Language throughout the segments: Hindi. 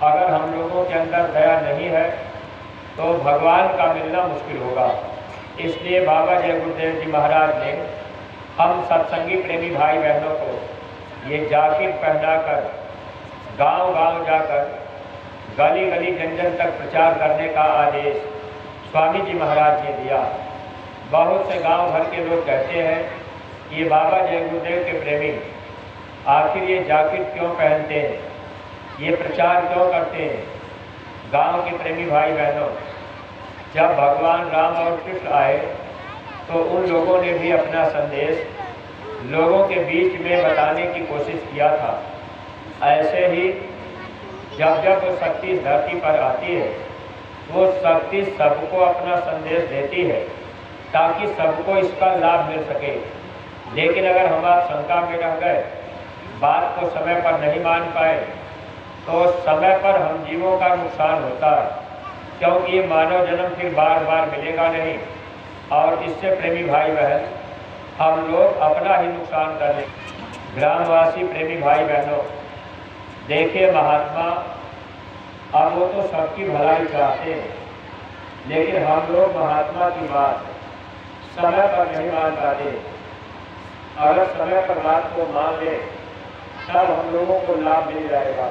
अगर हम लोगों के अंदर दया नहीं है तो भगवान का मिलना मुश्किल होगा। इसलिए बाबा जय गुरुदेव जी महाराज ने हम सत्संगी प्रेमी भाई बहनों को ये जाकिर पहनाकर गांव-गांव जाकर गली-गली जन-जन तक प्रचार करने का आदेश स्वामी जी महाराज ने दिया। बहुत से गांव भर के लोग कहते हैं कि ये बाबा जय गुरुदेव के प्रेमी आखिर ये जाकिर क्यों पहनते हैं, ये प्रचार क्यों करते हैं। गांव के प्रेमी भाई बहनों, जब भगवान राम और कृष्ण आए तो उन लोगों ने भी अपना संदेश लोगों के बीच में बताने की कोशिश किया था। ऐसे ही जब जब वो शक्ति धरती पर आती है, वो शक्ति सबको अपना संदेश देती है ताकि सबको इसका लाभ मिल सके। लेकिन अगर हम आप शंका में रह गए, बात को समय पर नहीं मान पाए, तो समय पर हम जीवों का नुकसान होता है, क्योंकि ये मानव जन्म फिर बार बार मिलेगा नहीं। और इससे प्रेमी भाई बहन हम लोग अपना ही नुकसान कर लें। ग्रामवासी प्रेमी भाई बहनों, देखिए महात्मा अब वो तो सबकी भलाई चाहते हैं, लेकिन हम लोग महात्मा की बात समय पर नहीं मान पाते। अगर समय पर बात को मान ले तब हम लोगों को लाभ मिल जाएगा,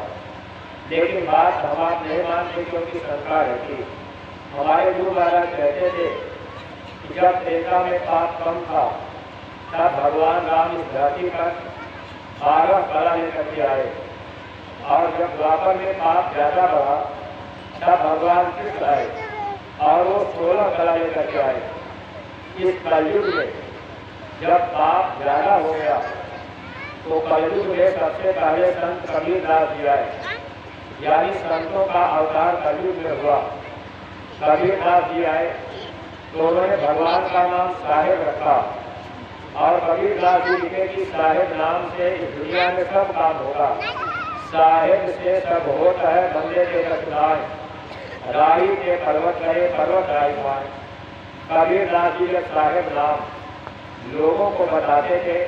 लेकिन बात हम आप नहीं मानते क्योंकि शंका रहती। हमारे गुरु महाराज कहते थे कि जब त्रेता में पाप कम था तब भगवान राम इस धरती पर 12 कला लेकर के आए, और जब द्वापर में पाप ज़्यादा बढ़ा तब भगवान कृष्ण आए और वो 16 कला लेकर के आए। इस कलयुग में जब पाप ज़्यादा हो गया तो कलयुग में सबसे पहले संत कबीरदास जी आए, यानी संतों का अवतार कलयुग में हुआ। कबीरदास जी आए तो उन्होंने भगवान का नाम साहेब रखा, और कबीरदास जी लिखे कि साहेब नाम से इस दुनिया में सब काम होगा। साहेब से सब होता है, बंदे के रचनाएं राही के पर्वत रहे पर्वत राजमान। कबीरदास जी के साहेब नाम लोगों को बताते थे,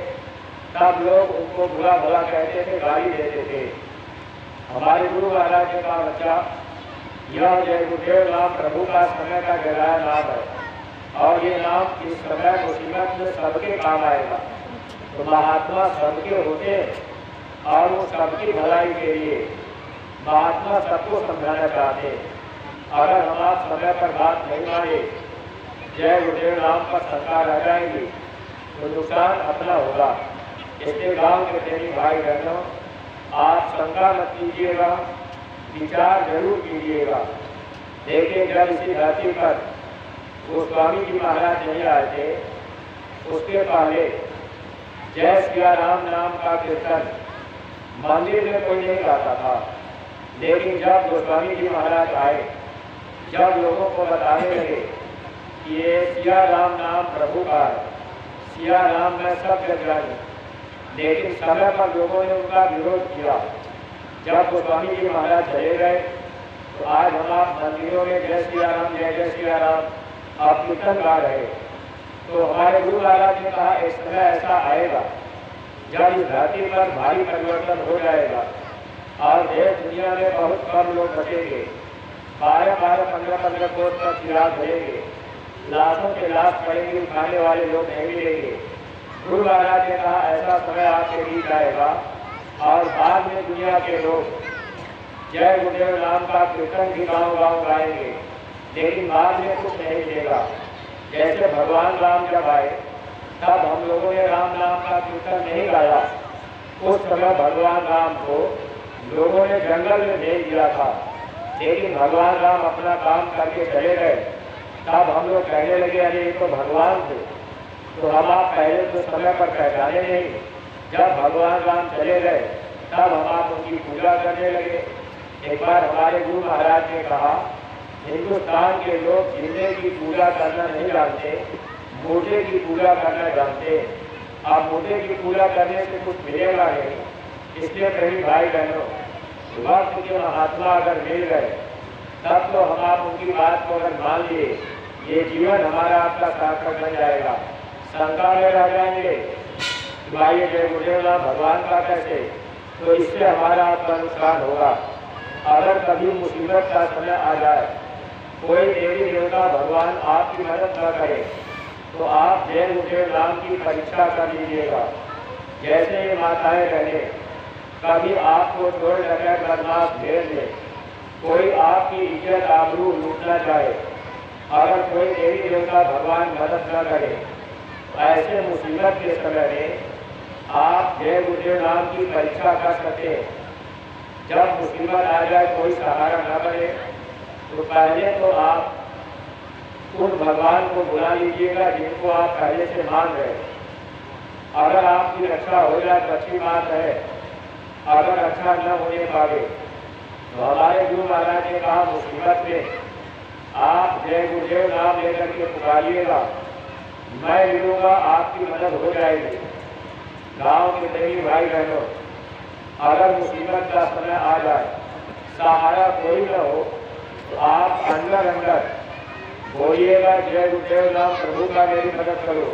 तब लोग उनको बुरा भला कहते थे, गाली देते थे। हमारे गुरु महाराज ने कहा, बच्चा यह जय गुरुदेव नाम प्रभु का समय का गिराया नाम है, और ये नाम इस समय मुसीबत में सबके काम आएगा। तो महात्मा सबके होते हैं और वो सबकी भलाई के लिए महात्मा सबको समझाना चाहते हैं। अगर हम आप समय पर बात नहीं माने, जय गुरुदेव नाम पर शंका रह जाएंगी तो नुकसान अपना होगा। इसके गांव के प्रेमी भाई बहनों, आप शंका मत कीजिएगा, विचार जरूर कीजिएगा। देखिए, जब इसी धरती पर गोस्वामी जी महाराज नहीं आए थे, उसके पहले जय सिया राम नाम का कीर्तन मंदिर में कोई नहीं गाता था। लेकिन जब गोस्वामी जी महाराज आए, जब लोगों को बताने लगे कि ये सिया राम नाम प्रभु का है, सिया राम में सब जग जाने, लेकिन समय पर लोगों ने उनका विरोध किया। जब गोस्वामी जी महाराज चले गए तो आज हम आप मंदिरों में जय सिया राम जय जय सिया राम आप कीर्तन गा रहे। तो हमारे गुरु महाराज ने कहा, इस समय ऐसा आएगा जब इस धरती पर भारी परिवर्तन हो जाएगा और देश दुनिया में बहुत कम लोग बचेंगे। 12-12, 15-15 कोस तक चिराग भरेंगे, लाशों के लाश पड़ेंगे, उठाने वाले लोग नहीं मिलेंगे। गुरु महाराज ने कहा, ऐसा समय आपके बीच आएगा और बाद में दुनिया के लोग जय गुरुदेव नाम का कीर्तन भी गाँव-गाँव गाएंगे, लेकिन बाद में कुछ नहीं मिलेगा। जैसे भगवान राम जब आए तब हम लोगों ने राम नाम का कीर्तन नहीं गाया। उस समय भगवान राम को लोगों ने जंगल में भेज दिया था, लेकिन भगवान राम अपना काम करके चले गए। तब हम लोग कहने लगे, अरे ये तो भगवान थे। तो हम आप पहले तो समय पर पहचाने नहीं। जब भगवान राम चले गए तब हम आप उनकी पूजा करने लगे। एक बार हमारे गुरु महाराज ने कहा, हिंदुस्तान के लोग जिंदे की पूजा करना नहीं जानते, मोटे की पूजा करना जानते। आप मोटे की पूजा करने से कुछ मिलेगा नहीं। इसलिए कहीं भाई बहनों, वक्त के महात्मा अगर मिल गए तब तो हम आप उनकी बात को अगर मान लिए, ये जीवन हमारा आपका सार्थक बन जाएगा। शंका में रह जाएंगे भाई जय गुरुदेव नाम भगवान का कैसे, तो इससे हमारा आपका नुकसान होगा। अगर कभी कभी मुसीबत का समय आ जाए, कोई देवी देवता भगवान आपकी मदद न करे, तो आप जय गुरुदेव नाम की परीक्षा कर लीजिएगा। जैसे ये माताएं बहने कभी आपको चोर डकैत बदमाश घेर ले, कोई आपकी इज्जत आबरू लूटना चाहे, अगर कोई देवी देवता भगवान मदद न करे, ऐसे मुसीबत के समय में आप जय गुरुदेव नाम की परीक्षा कर सकते हैं। जब मुसीबत आ जाए, कोई सहारा न बने, तो पहले तो आप उन भगवान को बुला लीजिएगा जिनको आप पहले से मान रहे हैं। अगर आपकी रक्षा हो जाए तो अच्छी बात है, अगर रक्षा न होने पावे तो हमारे गुरु महाराज ने कहा मुसीबत में आप जय गुरुदेव नाम लेकर के पुकारिएगा, मैं मिलूंगा, आपकी मदद हो जाएगी। गांव के देवी भाई बहनों, अगर मुसीबत का समय आ जाए, सहारा कोई न हो, तो आप अंदर अंदर बोलिएगा जय गुरुदेव नाम प्रभु का मेरी मदद करो,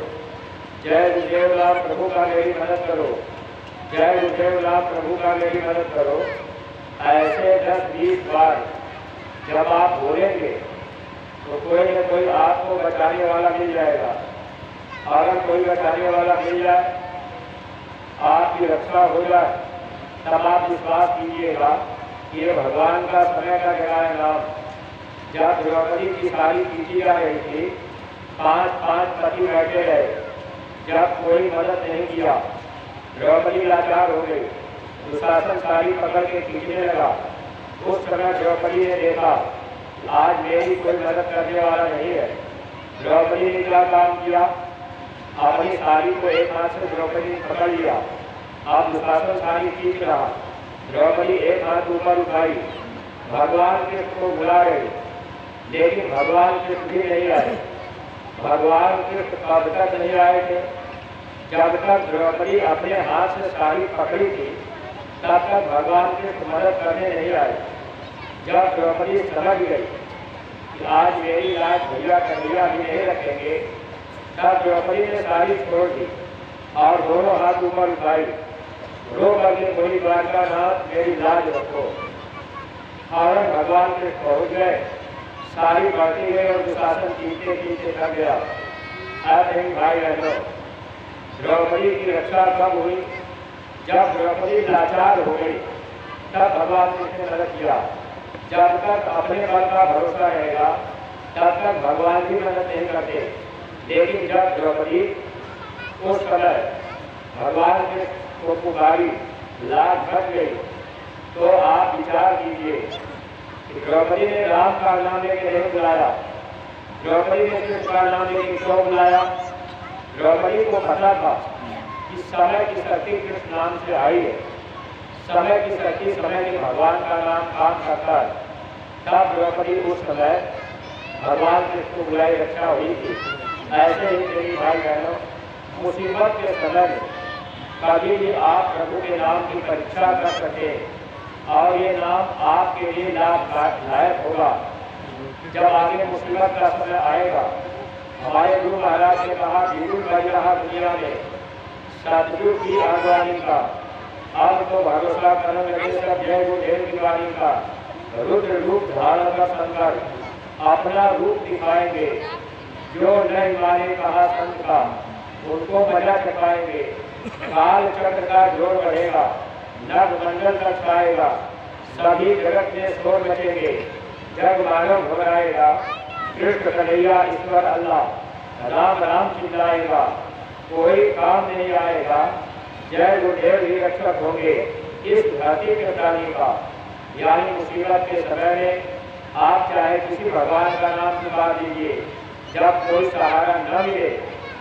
जय गुरुदेव नाम प्रभु का मेरी मदद करो, जय गुरुदेव नाम प्रभु का मेरी मदद करो। ऐसे 10-20 बार जब आप बोलेंगे तो कोई न कोई आपको बचाने वाला मिल जाएगा। अगर कोई बचाने वाला मिल जाए, आपकी रक्षा हो जाए, तब आप विश्वास कीजिएगा कि ये भगवान का समय का जगह नाम। जब द्रौपदी की सारी खींची जा रही थी, 5-5 पति बैठे रहे, जब कोई मदद नहीं किया, द्रौपदी लाचार हो गई, दुशासन सारी पकड़ के खींचने लगा। उस समय द्रौपदी ने देखा आज मेरी कोई मदद करने वाला नहीं है। द्रौपदी ने क्या काम किया, अपनी साड़ी को एक हाथ से द्रौपदी ने पकड़ लिया, अब दुशासन साड़ी खींच रहा, द्रौपदी एक हाथ ऊपर उठाई, भगवान कृष्ण को बुला रही, लेकिन भगवान कृष्ण भी नहीं आए। भगवान कृष्ण कब तक नहीं आए थे, जब तक द्रौपदी अपने हाथ से साड़ी पकड़ी थी, तब तक भगवान कृष्ण मदद करने नहीं आए। जब द्रौपदी समझ गई कि आज मेरी लाज भैया कन्हैया भी नहीं रखेंगे, तब द्रौपदी ने साड़ी छोड़ दी और दोनों हाथ ऊपर उठाई, रो करके बोली द्वारकानाथ मेरी लाज रखो। और भगवान के पहुंच गए, साड़ी बढ़ती गई और दुशासन खींचते खींचते थक गया। ऐसे ही भाई बहनों, द्रौपदी की रक्षा कब हुई, जब द्रौपदी लाचार हो गई, तब भगवान कृष्ण ने मदद किया। जब तक अपने बल का भरोसा रहेगा, तब तक भगवान भी मदद नहीं करते। लेकिन जब द्रौपदी उस समय भगवान के को पुकारी, लाज घट गई, तो आप विचार कीजिए कि द्रौपदी ने राम का नाम लेके नहीं बुलाया, द्रौपदी ने कृष्ण का नाम लेके क्यों बुलाया। द्रौपदी को पता था कि समय की शक्ति कृष्ण नाम से आई है, समय की शक्ति समय के भगवान का नाम काम करता है। तब द्रौपदी उस समय भगवान कृष्ण को बुलाई, रक्षा हुई थी। ऐसे ही मेरी भाई बहनों, मुसीबत के समय में कभी भी आप प्रभु के नाम की परीक्षा कर सके और ये नाम आपके लिए लाभदायक होगा। जब आगे मुसीबत का समय आएगा, हमारे गुरु महाराज ने कहा बिल्कुल बज रहा दुनिया में सतयुग की अगवानी का, अब तो भरोसा करने लगे सब जय गुरुदेव की वाणी का। रुद्र रूप धारण का संकल्प अपना रूप दिखाएंगे, जो नहीं माने कहा संत का उनको मजा चखाएंगे। काल चक्र का जोर बढ़ेगा, नभ मंडल तक छाएगा, सभी जगत में शोर मचेंगे, जग मानव घबराएगा। कृष्ण कन्हैया ईश्वर अल्लाह राम राम चिल्लाएगा, कोई काम नहीं आएगा, जय गुरुदेव ही रक्षक होंगे इस धरती के प्राणी का। यानी मुसीबत के समय में आप चाहे किसी भगवान का नाम पुकार दीजिए, जब कोई सहारा न मिले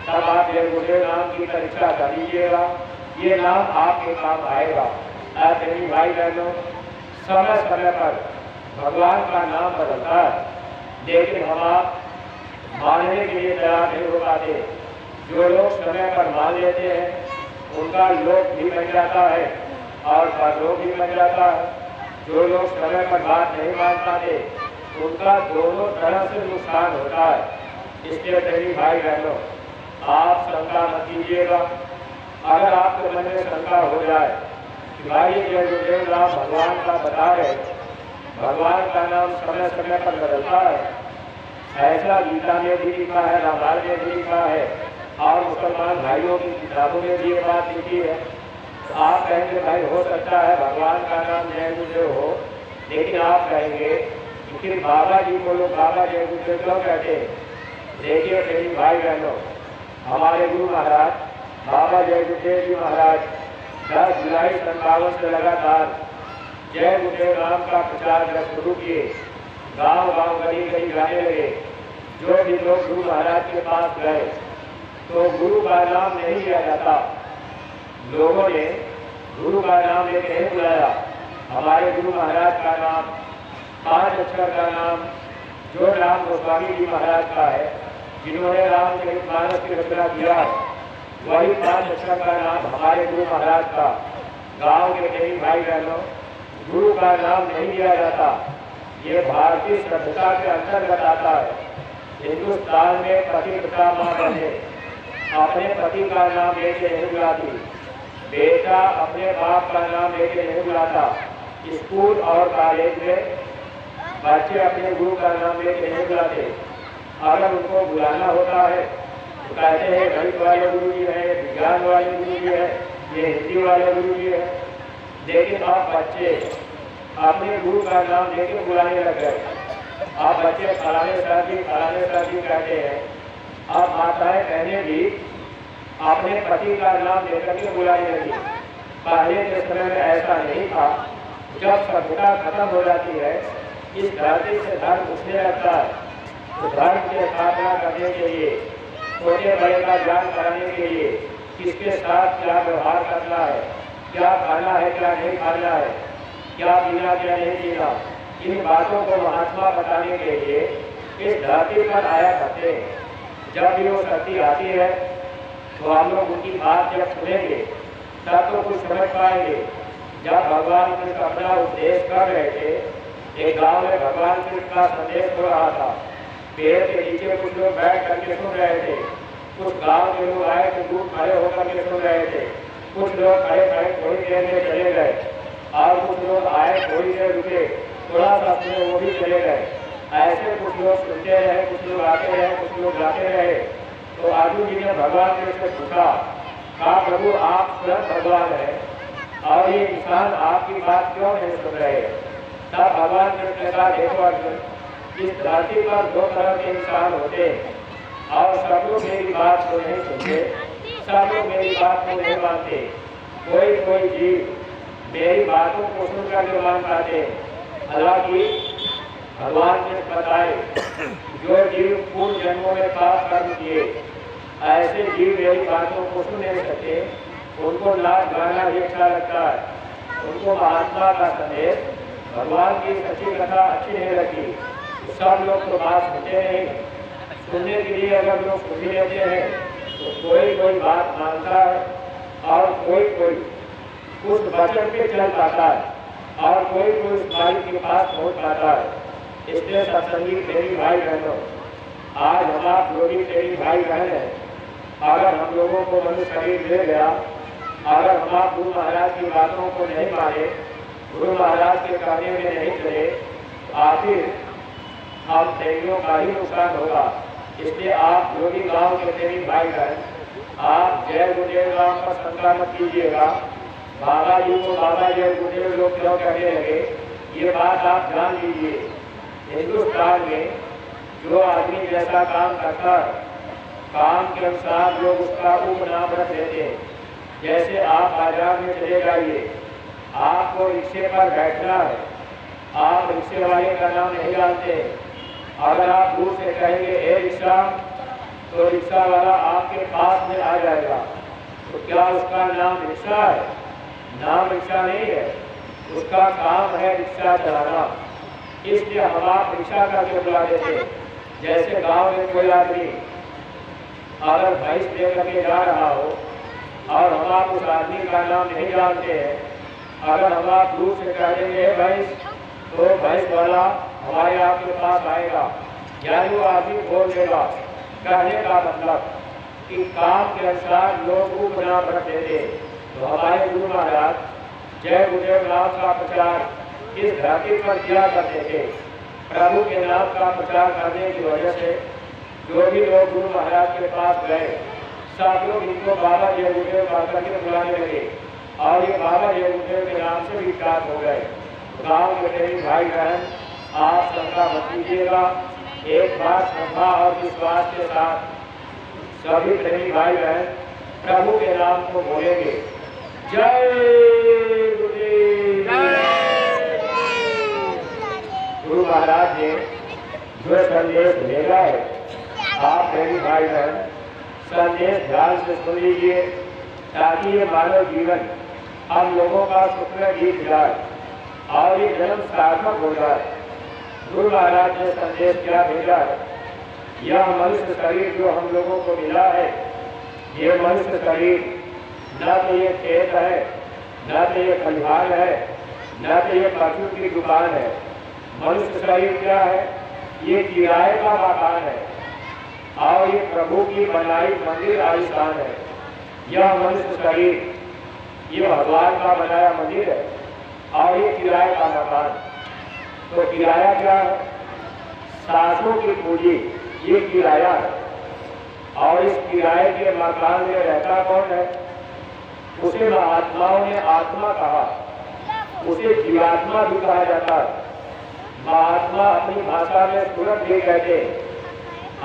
तब आप जय गुरुदेव नाम की परीक्षा कर लीजिएगा, ये नाम आपके काम आएगा। ऐसे ही भाई बहनों, समय समय पर भगवान का नाम बदलता है, लेकिन हम आप मानने के लिए तैयार नहीं हो पाते। जो लोग समय पर मान लेते हैं उनका लोक भी बन जाता है और परलोक भी बन जाता है। जो लोग समय पर बात नहीं मान पाते उनका दोनों तरह से नुकसान होता है। इसलिए मेरी भाई बहनों, आप शंका मत कीजिएगा। अगर आपके मन में शंका हो जाए कि भाई जय गुरुदेव राम भगवान का बता रहे भगवान का नाम समय समय पर बदलता है, ऐसा गीता में भी लिखा है, रामायण में भी लिखा है और मुसलमान भाइयों की किताबों में भी ये बात लिखी है। तो आप कहेंगे भाई हो सकता है भगवान का नाम जय गुरुदेव हो, लेकिन आप कहेंगे कि फिर बाबा जी को लोग बाबा जय गुरुदेव क्यों कहते हैं? देखिए प्रेमी भाई बहनों, हमारे गुरु महाराज बाबा जय गुरुदेव जी महाराज 10 जुलाई 1957 से लगातार जय गुरुदेव नाम का प्रचार जब शुरू किए, गांव गांव गली गली जाने लगे। जो भी लोग गुरु महाराज के पास गए तो गुरु का नाम नहीं लिया जाता, लोगों ने गुरु का नाम लेके नहीं बुलाया। हमारे गुरु महाराज का नाम 5 अक्षर का नाम जो राम गोस्वामी जी महाराज का है, जिन्होंने रामचरितमानस की रचना किया, वही 5 अक्षर का नाम हमारे गुरु महाराज का। गांव के प्रेमी भाई बहनों, गुरु का नाम नहीं लिया जाता, ये भारतीय सभ्यता के अंतर्गत आता है। हिंदुस्तान में पतिव्रता माँ बहने अपने पति का नाम लेके नहीं बुलाती, बेटा अपने बाप का नाम लेके नहीं बुलाता। स्कूल और कॉलेज में बच्चे अपने गुरु का नाम लेके नहीं बुलाते। अगर उनको बुलाना होता है तो कहते हैं गणित वाले गुरु जी है, विज्ञान वाले गुरु जी है, ये हिंदी वाले गुरु जी है। लेकिन अब बच्चे अपने गुरु का नाम लेके बुलाने लग गए। अब बच्चे फलाने साथी कहते हैं। अब माताएं बहनें भी अपने पति का नाम लेकर के बुलाने लगी। पहले के समय में ऐसा नहीं था। जब सभ्यता खत्म हो जाती है, इस धरती से धर्म उठने लगता है, तो धर्म की स्थापना करने के लिए, छोटे बड़े का ज्ञान कराने के लिए किसके साथ क्या व्यवहार करना है, क्या खाना है क्या नहीं खाना है, क्या पीना क्या नहीं पीना, इन बातों को महात्मा बताने के लिए इस धरती पर आया करते हैं। जब भी वो शक्ति आती है तो हम लोग उनकी बात जब सुनेंगे तब तो कुछ समझ पाएंगे। जब भगवान कृष्ण अपना उपदेश कर रहे थे, एक गांव में भगवान कृष्ण का संदेश हो रहा था। पेड़ के नीचे कुछ लोग बैठ करके सुन रहे थे, कुछ गांव के लोग आए तो दूर खड़े होकर के सुन रहे थे, कुछ लोग खड़े खड़े थोड़ी देर में चले गए और कुछ लोग आए थोड़ी देर रुके, थोड़ा सा सुने वो भी चले गए। ऐसे कुछ लोग सुनते रहे, कुछ लोग आते रहे, कुछ लोग जाते रहे। तो अर्जुन जी ने भगवान कृष्ण से पूछा, कहा प्रभु आप स्वयं भगवान है और ये इंसान आपकी बात क्यों नहीं सुन रहे? तब भगवान कृष्ण ने कहा देखो अर्जुन, इस धरती पर 2 तरह के इंसान होते हैं और सब लोग मेरी बात को नहीं सुनते, सब लोग मेरी बात को नहीं मानते। कोई कोई जीव मेरी बातों को सुनकर के मान पाते। हालांकि भगवान ने बताए जो जीव पूर्व जन्मों में पाप कर्म किए, ऐसे जीव मेरी बातों को सुन नहीं सकते, उनको नाच गाना ही अच्छा लगता है, उनको महात्मा का संदेश भगवान की सच्ची कथा अच्छी नहीं लगती। सब लोग तो बात सुनते नहीं, सुनने के लिए अगर लोग सुन लेते हैं तो कोई कोई बात मानता है और कोई कोई उस वचन पे चल पाता है और कोई कोई उस मालिक के पास पहुंच पाता है। इसलिए सत्संगी प्रेमी भाई बहनों, आज हम आप लोग प्रेमी भाई बहन हैं। अगर हम लोगों को मनुष्य शरीर ले गया, अगर हम आप गुरु महाराज की बातों को नहीं माने, गुरु महाराज के कहने में नहीं चले, तो आखिर हम प्रेमियों का ही नुकसान होगा। इसलिए आप योगी गांव के प्रेमी भाई बहन, आप जय गुरुदेव नाम पर शंका मत कीजिएगा। बाबा जी को बाबा जय गुरुदेव लोग क्यों कहने लगे, ये बात आप जान लीजिए। हिंदुस्तान में जो आदमी जैसा काम करता है, काम के अनुसार लोग उसका उपनाम रख लेते हैं। जैसे आप बाजार में चले जाइए, आपको रिक्शे पर बैठना है, आप रिक्शे वाले का नाम नहीं जानते। अगर आप दूर से कहेंगे ए रिक्शा, तो रिक्शा वाला आपके पास में आ जाएगा। तो क्या उसका नाम रिक्शा है? नाम रिक्शा नहीं है, उसका काम है रिक्शा चलाना। इसलिए हम आप रिक्शा करके बुला देते। जैसे गांव में कोई आदमी अगर भैंस लेकर के जा रहा हो और हम आप उस आदमी का नाम नहीं जानते हैं, अगर हम आप दूर से कह देंगे भैंस, तो भैंस वाला हमारे आपके पास आएगा, यानी वो आदमी बोल देगा। कहने का मतलब कि काम के अनुसार लोग उपनाम रख देते। तो हमारे गुरु महाराज जय गुरुदेव नाम का प्रचार इस धरती पर किया करते थे। प्रभु के नाम का प्रचार करने की वजह से जो भी लोग गुरु महाराज के पास गए, सब लोग इनको बाबा जय गुरुदेव करके बुलाने लगे और ये बाबा जय गुरुदेव के नाम से विख्यात हो गए। गाँव के प्रेमी भाई बहन, आप शंका मत कीजिएगा, एक बार श्रद्धा और विश्वास के साथ सभी प्रेमी भाई बहन प्रभु के नाम को बोलेंगे। जय गुरुदेव। गुरु महाराज ने जो संदेश भेजा है, आप प्रेमी भाई बहन संदेश ध्यान से सुन लीजिए, ताकि ये मानव जीवन हम लोगों का सुखमय जीत जाए और ये जन्म सार्थक हो जाए। गुरु महाराज ने संदेश क्या भेजा है? यह मनुष्य शरीर जो हम लोगों को मिला है, ये मनुष्य शरीर न तो ये खेत है, न तो ये खलिहान है, न तो ये पशु की दुकान है। मनुष्य शरीर क्या है? ये किराए का मकान है और ये प्रभु की बनाई मंदिर आलिशान है। यह मनुष्य शरीर ये भगवान का बनाया मंदिर है और ये किराए का मकान। तो किराया क्या है? सासों की पूंजी ये किराया है। और इस किराए के मकान में रहता कौन है? उसे महात्माओं ने आत्मा कहा, उसे जीवात्मा भी कहा जाता है। महात्मा अपनी भाषा में सूरत भी कहते हैं,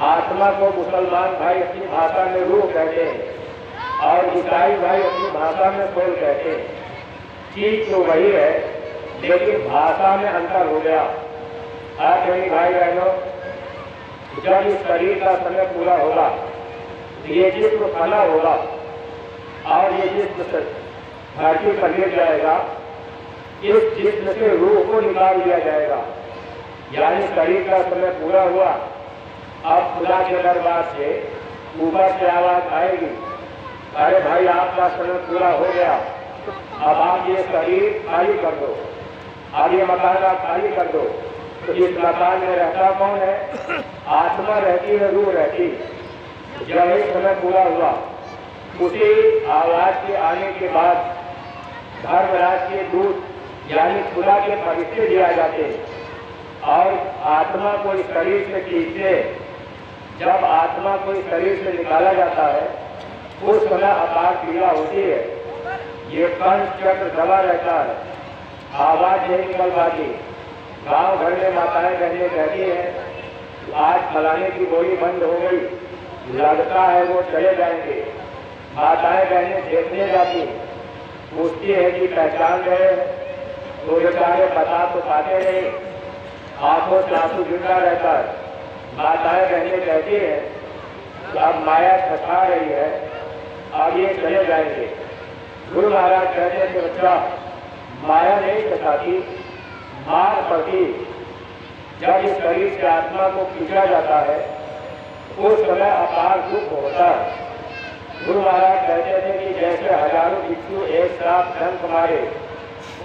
आत्मा को मुसलमान भाई अपनी भाषा में रूह कहते हैं और ईसाई भाई अपनी भाषा में सोल कहते हैं। चीज तो वही है, लेकिन भाषा में अंतर हो गया। आज मेरी भाई बहनों, जब इस शरीर का समय पूरा होगा, ये जिस्म फना होगा और ये जिस्म धरती पर गिर जाएगा। इस जिस्म से रूह को निकाल दिया जाएगा, यानी शरीर का समय पूरा हुआ। अब खुदा के दरबार से ऊपर से आवाज आएगी, अरे भाई आपका समय पूरा हो गया, अब आप ये शरीर खाली कर दो, अब ये मकान आप खाली कर दो। तो इस मकान में रहता कौन है? आत्मा रहती है, रूह रहती। जब ये समय पूरा हुआ, उसी आवाज के आने के बाद धर्मराज के दूत यानी खुदा के फरिश्ते दिया जाते और आत्मा को इस शरीर से खींचते। जब आत्मा को इस शरीर से निकाला जाता है, उस समय अपार पीड़ा होती है, ये कंठ चक्र दबा रहता है, आवाज नहीं निकल पाती। गाँव घर में माताएं बहनें कहती हैं, आज फलाने की गोली बंद हो गई, लगता है वो चले जाएंगे। माताएं बहनें देखने जाती, पूछती है कि पहचान गए? तो बेचारे बता तो पाते नहीं, आंखों से आंसू गिरता रहता है। माताएं बहनें कहती है अब माया थका रही है, अब ये चले जाएंगे। गुरु महाराज कहते हैं कि बच्चा, माया नहीं थकाती, मार पड़ती। जब इस शरीर से आत्मा को खींचा जाता है, उस समय अपार दुख होता है। गुरु महाराज कहते थे कि जैसे हजारों भिक्षु एक साथ डंक मारे,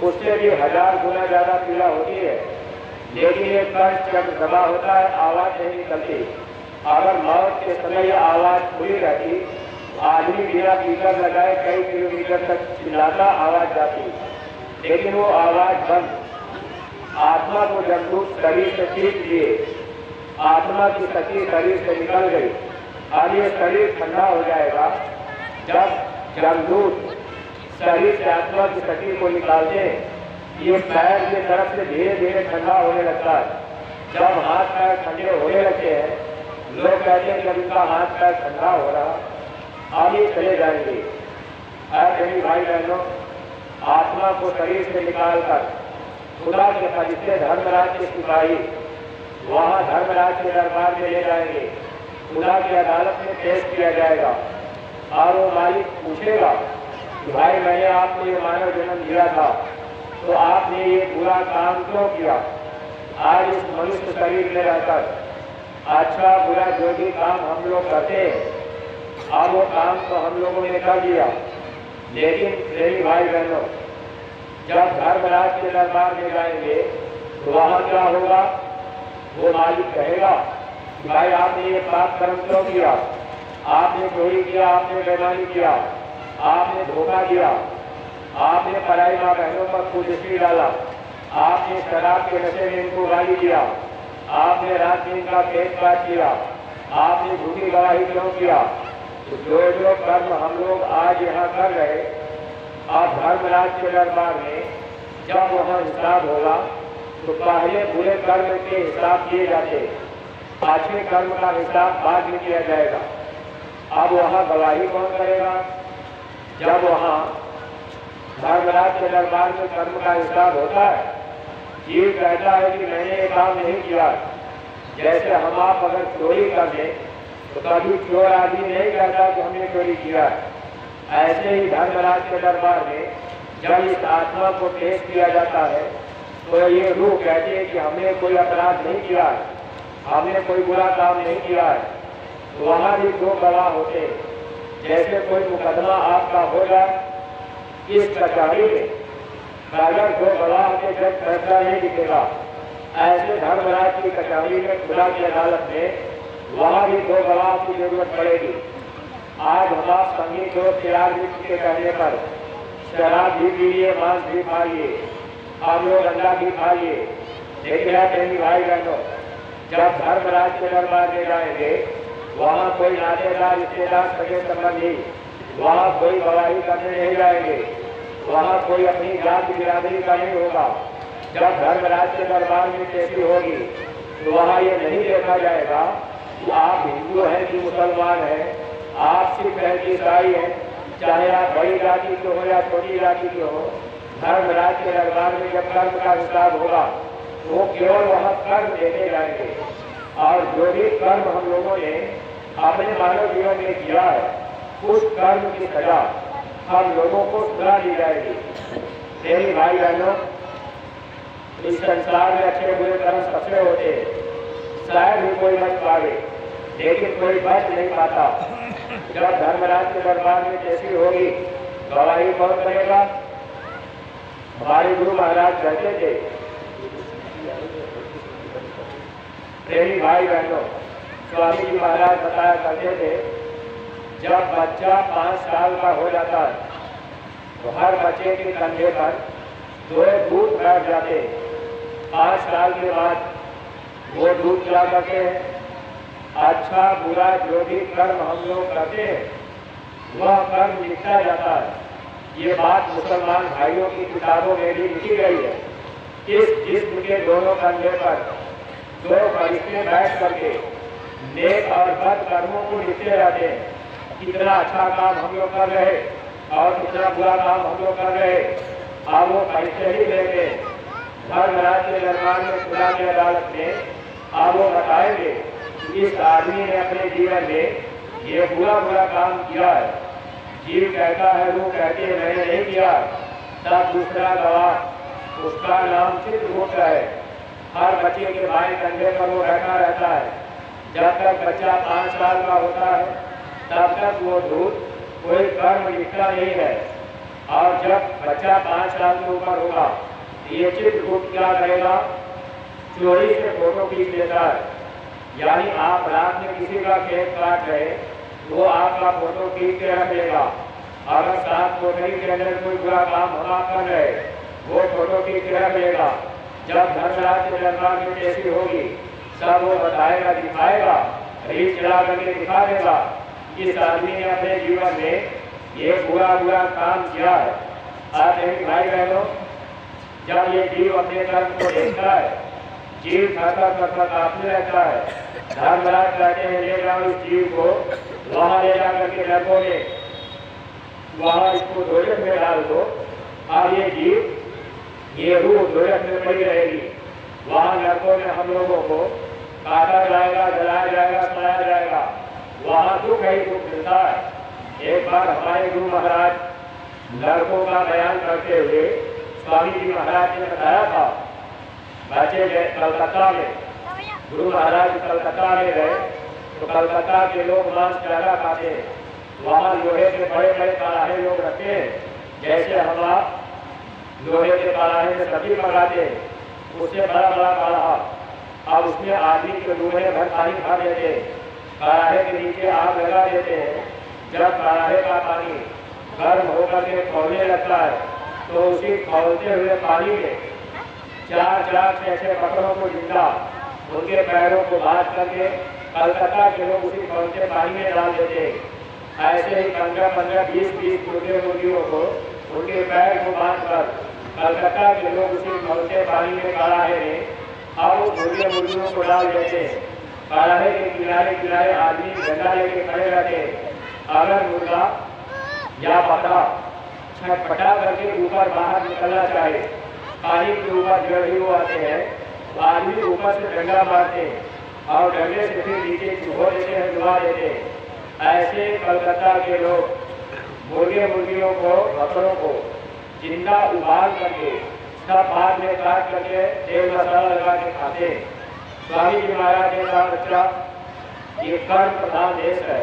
उससे भी 1000 गुना ज्यादा पीड़ा होती है, लेकिन ये कंठ जब दबा होता है, आवाज नहीं निकलती। अगर मौत के समय यह आवाज खुली रहती, आदमी बिना स्पीकर लगाए कई किलोमीटर तक चिल्लाता, आवाज जाती, लेकिन वो आवाज बंद। आत्मा को जब दूत शरीर से खींच लिए, आत्मा की शक्ति शरीर से निकल गई, अब ये शरीर ठंडा हो जाएगा। जब जमदूत शरीर से आत्मा की शक्ति को निकालते हैं, ये पैर की तरफ से धीरे धीरे ठंडा होने लगता है। जब हाथ पैर ठंडे होने लगते हैं, लोग कहते हैं जब इनका हाथ पैर ठंडा हो रहा, अब ये चले जाएंगे। ऐसे भाई बहनों, आत्मा को शरीर से निकालकर खुदा के फरिश्ते धर्मराज के सिपाही वहाँ धर्मराज के दरबार में ले जाएंगे। खुदा की अदालत में पेश किया जाएगा और वो मालिक पूछेगा कि भाई मैंने आपको ये मानव जन्म दिया था, तो आपने ये बुरा काम क्यों किया? आज इस मनुष्य शरीर में रहकर अच्छा बुरा जो भी काम हम लोग करते हैं, अब वो काम तो हम लोगों ने कर दिया, लेकिन प्रेमी भाई बहनों, जब धर्मराज के दरबार में जाएंगे तो वहाँ क्या होगा? वो मालिक कहेगा कि भाई आपने ये पाप कर्म क्यों किया? आपने चोरी किया, आपने बेईमानी किया, आपने धोखा दिया, आपने पराई माँ बहनों पर कुदृष्टि डाला, आपने शराब के नशे में इनको गाली दिया, आपने रात दिन का पेट काट किया, आपने झूठी गवाही क्यों किया? तो जो कर्म हम लोग आज यहाँ कर रहे, आप धर्मराज के दरबार में जब वहाँ हिसाब होगा तो पहले बुरे कर्म के हिसाब किए जाते, अच्छे कर्म का हिसाब बाद में किया जाएगा। अब वहाँ गवाही कौन करेगा? जब वहाँ धर्मराज के दरबार में कर्म का हिसाब होता है, जीव कहता है कि मैंने ये काम नहीं किया। जैसे हम आप अगर चोरी कर दें तो कभी चोर आदमी नहीं कहता कि हमने चोरी किया। ऐसे ही धर्मराज के दरबार में जब इस आत्मा को पेश किया जाता है तो ये रूह कहती है कि हमने कोई अपराध नहीं किया है, हमने कोई बुरा काम नहीं किया है। तो वहाँ भी दो गवाह होते हैं। जैसे कोई मुकदमा आपका हो जाए इस कचहरी में, अगर दो गवाह के जब फैसला नहीं दिखेगा, ऐसे धर्मराज की कचहरी में खुदा की अदालत में वहाँ भी दो गवाह की जरूरत पड़ेगी। आज हम आप संगीत दोस्त यार के कहने पर शराब भी पीजिए, मांस भी खाइए, आप लोग अंडा भी खाइए। देख रहे प्रेमी भाई बहनों, जब धर्मराज के दरबार में जाएंगे वहाँ कोई नातेदार रिश्तेदार सगे संबंधी वहाँ कोई गवाही करने नहीं जाएंगे, वहाँ कोई अपनी जाति बिरादरी का नहीं होगा। जब धर्मराज के दरबार में पेशी होगी तो वहाँ ये नहीं देखा जाएगा कि आप हिंदू हैं कि मुसलमान हैं, आप सिख हैं कि ईसाई हैं, चाहे आप बड़ी जाति के हो या छोटी जाति के हो। धर्मराज के दरबार में जब कर्म का हिसाब होगा वो केवल वहाँ कर्म देते जाएंगे, और जो भी कर्म हम लोगों ने अपने मानव जीवन में किया है उस कर्म की सजा हम लोगों को सुना दी जाएगी। मेरे भाई बहनों, इस संसार में अच्छे बुरे कर्म सबसे होते हैं, शायद ही कोई बच पावे, लेकिन कोई बच नहीं पाता। जब धर्मराज के दरबार में जैसी होगी गवाही कौन करेगा? हमारे गुरु महाराज कहते थे, प्रेमी भाई बहनों, स्वामी जी महाराज बताया करते थे, जब बच्चा 5 साल का हो जाता है तो हर बच्चे के कंधे पर 2 दूध बैठ जाते हैं। 5 साल के बाद वो दूध क्या करते हैं? अच्छा बुरा जो भी कर्म हम लोग करते हैं वह कर्म लिखा जाता है। ये बात मुसलमान भाइयों की किताबों में भी लिखी गई है। इस जिस्म के दोनों कंधे पर 2 फरिश्ते बैठ करके नेक और बद कर्मों को लिखते रहते हैं। कितना अच्छा काम हम लोग कर रहे और कितना बुरा काम हम लोग कर रहे, अब वो फरिश्ते ही लेते धर्मराज के दरबार में खुदा की अदालत में। अब वो बताएंगे कि इस आदमी ने अपने जीवन में ये बुरा काम किया है। जीव कहता है, वो कहते हैं मैंने नहीं किया, तब दूसरा गवाह उसका नाम चित्रगुप्त है। हर बच्चे के बाएं कंधे पर वो बैठा रहता है। जब तक बच्चा 5 साल का होता है तब तक वो दूध कोई कर्म लिखता नहीं है, और जब बच्चा 5 साल के ऊपर होगा ये चित्रगुप्त क्या करेगा? चोरी से फोटो खींच लेता है। यानी आप रात में किसी का केक काट रहे, वो आपका फोटो खींच के रख लेगा। अगर 7 कोठरी के अंदर कोई बुरा काम हम आप कर रहे, वो फोटो खींच के रख लेगा। जब धर्मराज के दरबार में कैसी होगी सब वो बताएगा, दिखाएगा, रीत चला करके दिखा देगा इस आदमी ने अपने जीवन में ये बुरा काम किया है। आज भाई बहनों, जब ये जीव अपने कर्म को देखता है, जीव थका काफी रहता है। धर्मराज कहते हैं ले जाओ इस जीव को, वहाँ ले जा करके नरकों में वहाँ इसको दोजख में डाल दो। अब ये जीव ये रूह दोजख में पड़ी रहेगी। वहाँ नरकों में हम लोगों को काटा जाएगा, जलाया जाएगा, सड़ाया जाएगा। वहाँ दुख ही दुख मिलता है। एक बार हमारे गुरु महाराज नरकों का बयान करते हुए स्वामी जी महाराज ने बताया था, बच्चे गए कलकत्ता में, गुरु महाराज कलकत्ता में गए तो कलकत्ता के लोग मांस ज्यादा खाते हैं। वहाँ लोहे के बड़े बड़े कड़ाहे लोग रखते हैं, जैसे हम आप लोहे के कड़ाहे में सब्जी पकाते हैं, उससे बड़ा कड़ाहा, अब उसमें आदमी के लोहे भर पानी भर देते हैं, कड़ाहे के नीचे आग लगा देते हैं। जब कड़ाहे का पानी गर्म होकर के खौलने लगता है तो उसी खौलते हुए पानी में 4-4, 6-6 बकरों को जिंदा उनके पैरों को बांध करके कलकत्ता के लोग उसी पहुंचे पानी में डाल देते। ऐसे ही 15-15, 20-20 मुर्गे मुर्गियों को उनके पैर को बांध कर कलकत्ता के लोग उसी पहुंचे पानी में कड़ाहे में और उस मुर्गे मुर्गियों को डाल देते। कड़ाहे के किनारे किनारे आदमी डंडा लेके खड़े रहते। अगर मुर्गा या बकरा छटपटा करके ऊपर बाहर निकलना चाहे, पानी के ऊपर जड़ ही आते हैं, तो आदमी ऊपर से डंडा मारते और डंडे से फिर नीचे चुभो देते हैं, डुबा देते। ऐसे कलकत्ता के लोग मुर्गे मुर्गियों को बकरों को जिंदा उबाल करके सब बाद में काट करके तेल मसाला लगा के खाते। स्वामी जी महाराज ने कहा, बच्चा ये कर्म प्रधान देश है,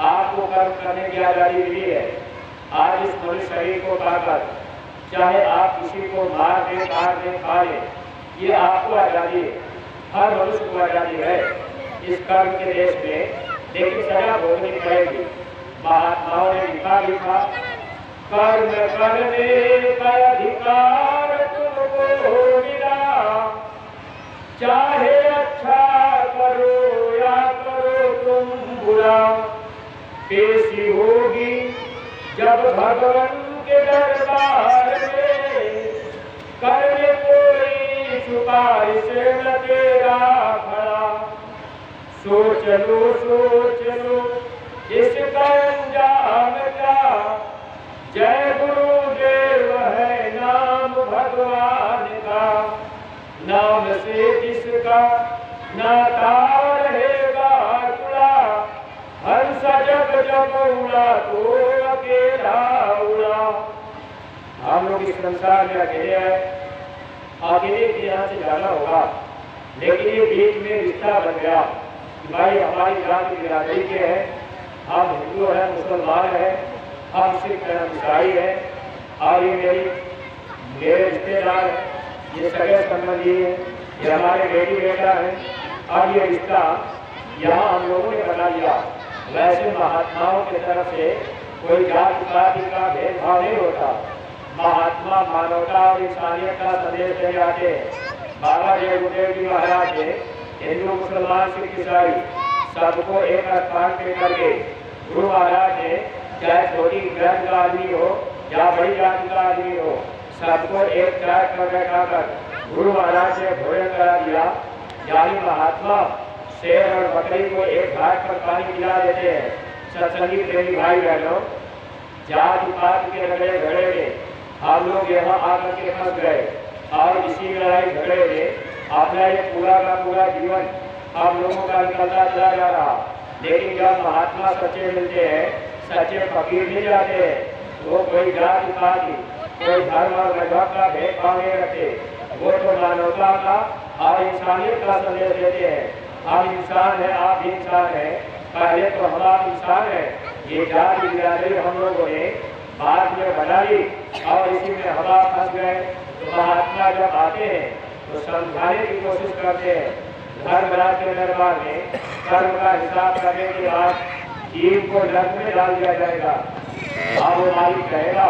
आपको कर्म करने की आज़ादी मिली है। आज इस मनुष्य शरीर को पाकर चाहे आप किसी को मार दें, काट दें, खा लें, ये आपको आज़ादी है, हर मनुष्य को आज़ादी है इस कर्म के देश में, लेकिन सजा भोगनी पड़ेगी। महात्माओं ने लिखा कर्म करने का अधिकार तुमको मिला, चाहे अच्छा करो या करो तुम बुरा, पेशी होगी जब भगवान के दरबार में, करने कोई सिपारिश न तेरा खड़ा, सोच लो इसका अंजाम क्या, जय गुरुदेव है नाम भगवान का, नाम से जिसका नाता रहेगा जुड़ा, हंस जब जब उड़ा तो अकेला उड़ा। हम लोग इस संसार में अकेले हैं, अकेले भी यहाँ से जाना होगा, लेकिन ये बीच में रिश्ता बन गया कि भाई हमारी जाति बिरादरी के हैं, हम हिंदू हैं, मुसलमान हैं, हम सिख हैं, ईसाई हैं, और ये मेरे रिश्तेदार हैं, ये सगे संबंधी हैं, ये हमारे बेटी बेटा हैं। और ये रिश्ता यहाँ हम लोगों ने बना लिया। वैसे महात्माओं की तरफ से कोई जाति पाति का भेदभाव नहीं होता। महात्मा मानवता और इंसानियत का संदेश दे जाते हैं। बाबा जय गुरुदेव जी महाराज ने हिंदू मुसलमान सिख ईसाई सबको एक स्थान पे करके गुरु महाराज ने चाहे छोटी जाति का आदमी हो या बड़ी जाति का आदमी हो, सबको एक ट्रैक पर बैठा कर गुरु महाराज ने भोजन करा दिया। यानी महात्मा शेर और बकरी को एक घाट पर पानी पिला देते हैं। सत्संगी प्रेमी भाई बहनों, जाति पात के लड़ाई झगड़े में हम लोग यहाँ आकर के फंस गए और इसी लड़ाई झगड़े में अपना ये पूरा का पूरा जीवन हम लोगों का निकलता चला जा रहा। लेकिन जब महात्मा सच्चे मिलते हैं, सच्चे फकीर मिल जाते हैं, वो कोई जाति पाति कोई धर्म और मजहब का भेदभाव नहीं रखते, वो तो मानवता का और इंसानियत का संदेश देते हैं। हम इंसान हैं, आप भी इंसान हैं, पहले तो हम आप इंसान हैं। ये जाति बिरादरी हम लोगों ने बाद में बना ली और इसी में हवा फंस गए। तो महात्मा जब आते हैं तो समझाने की कोशिश करते हैं। धर्मराज के दरबार में कर्म का हिसाब करने के बाद जीव को नरक में डाल दिया जाएगा। अब वो मालिक कहेगा,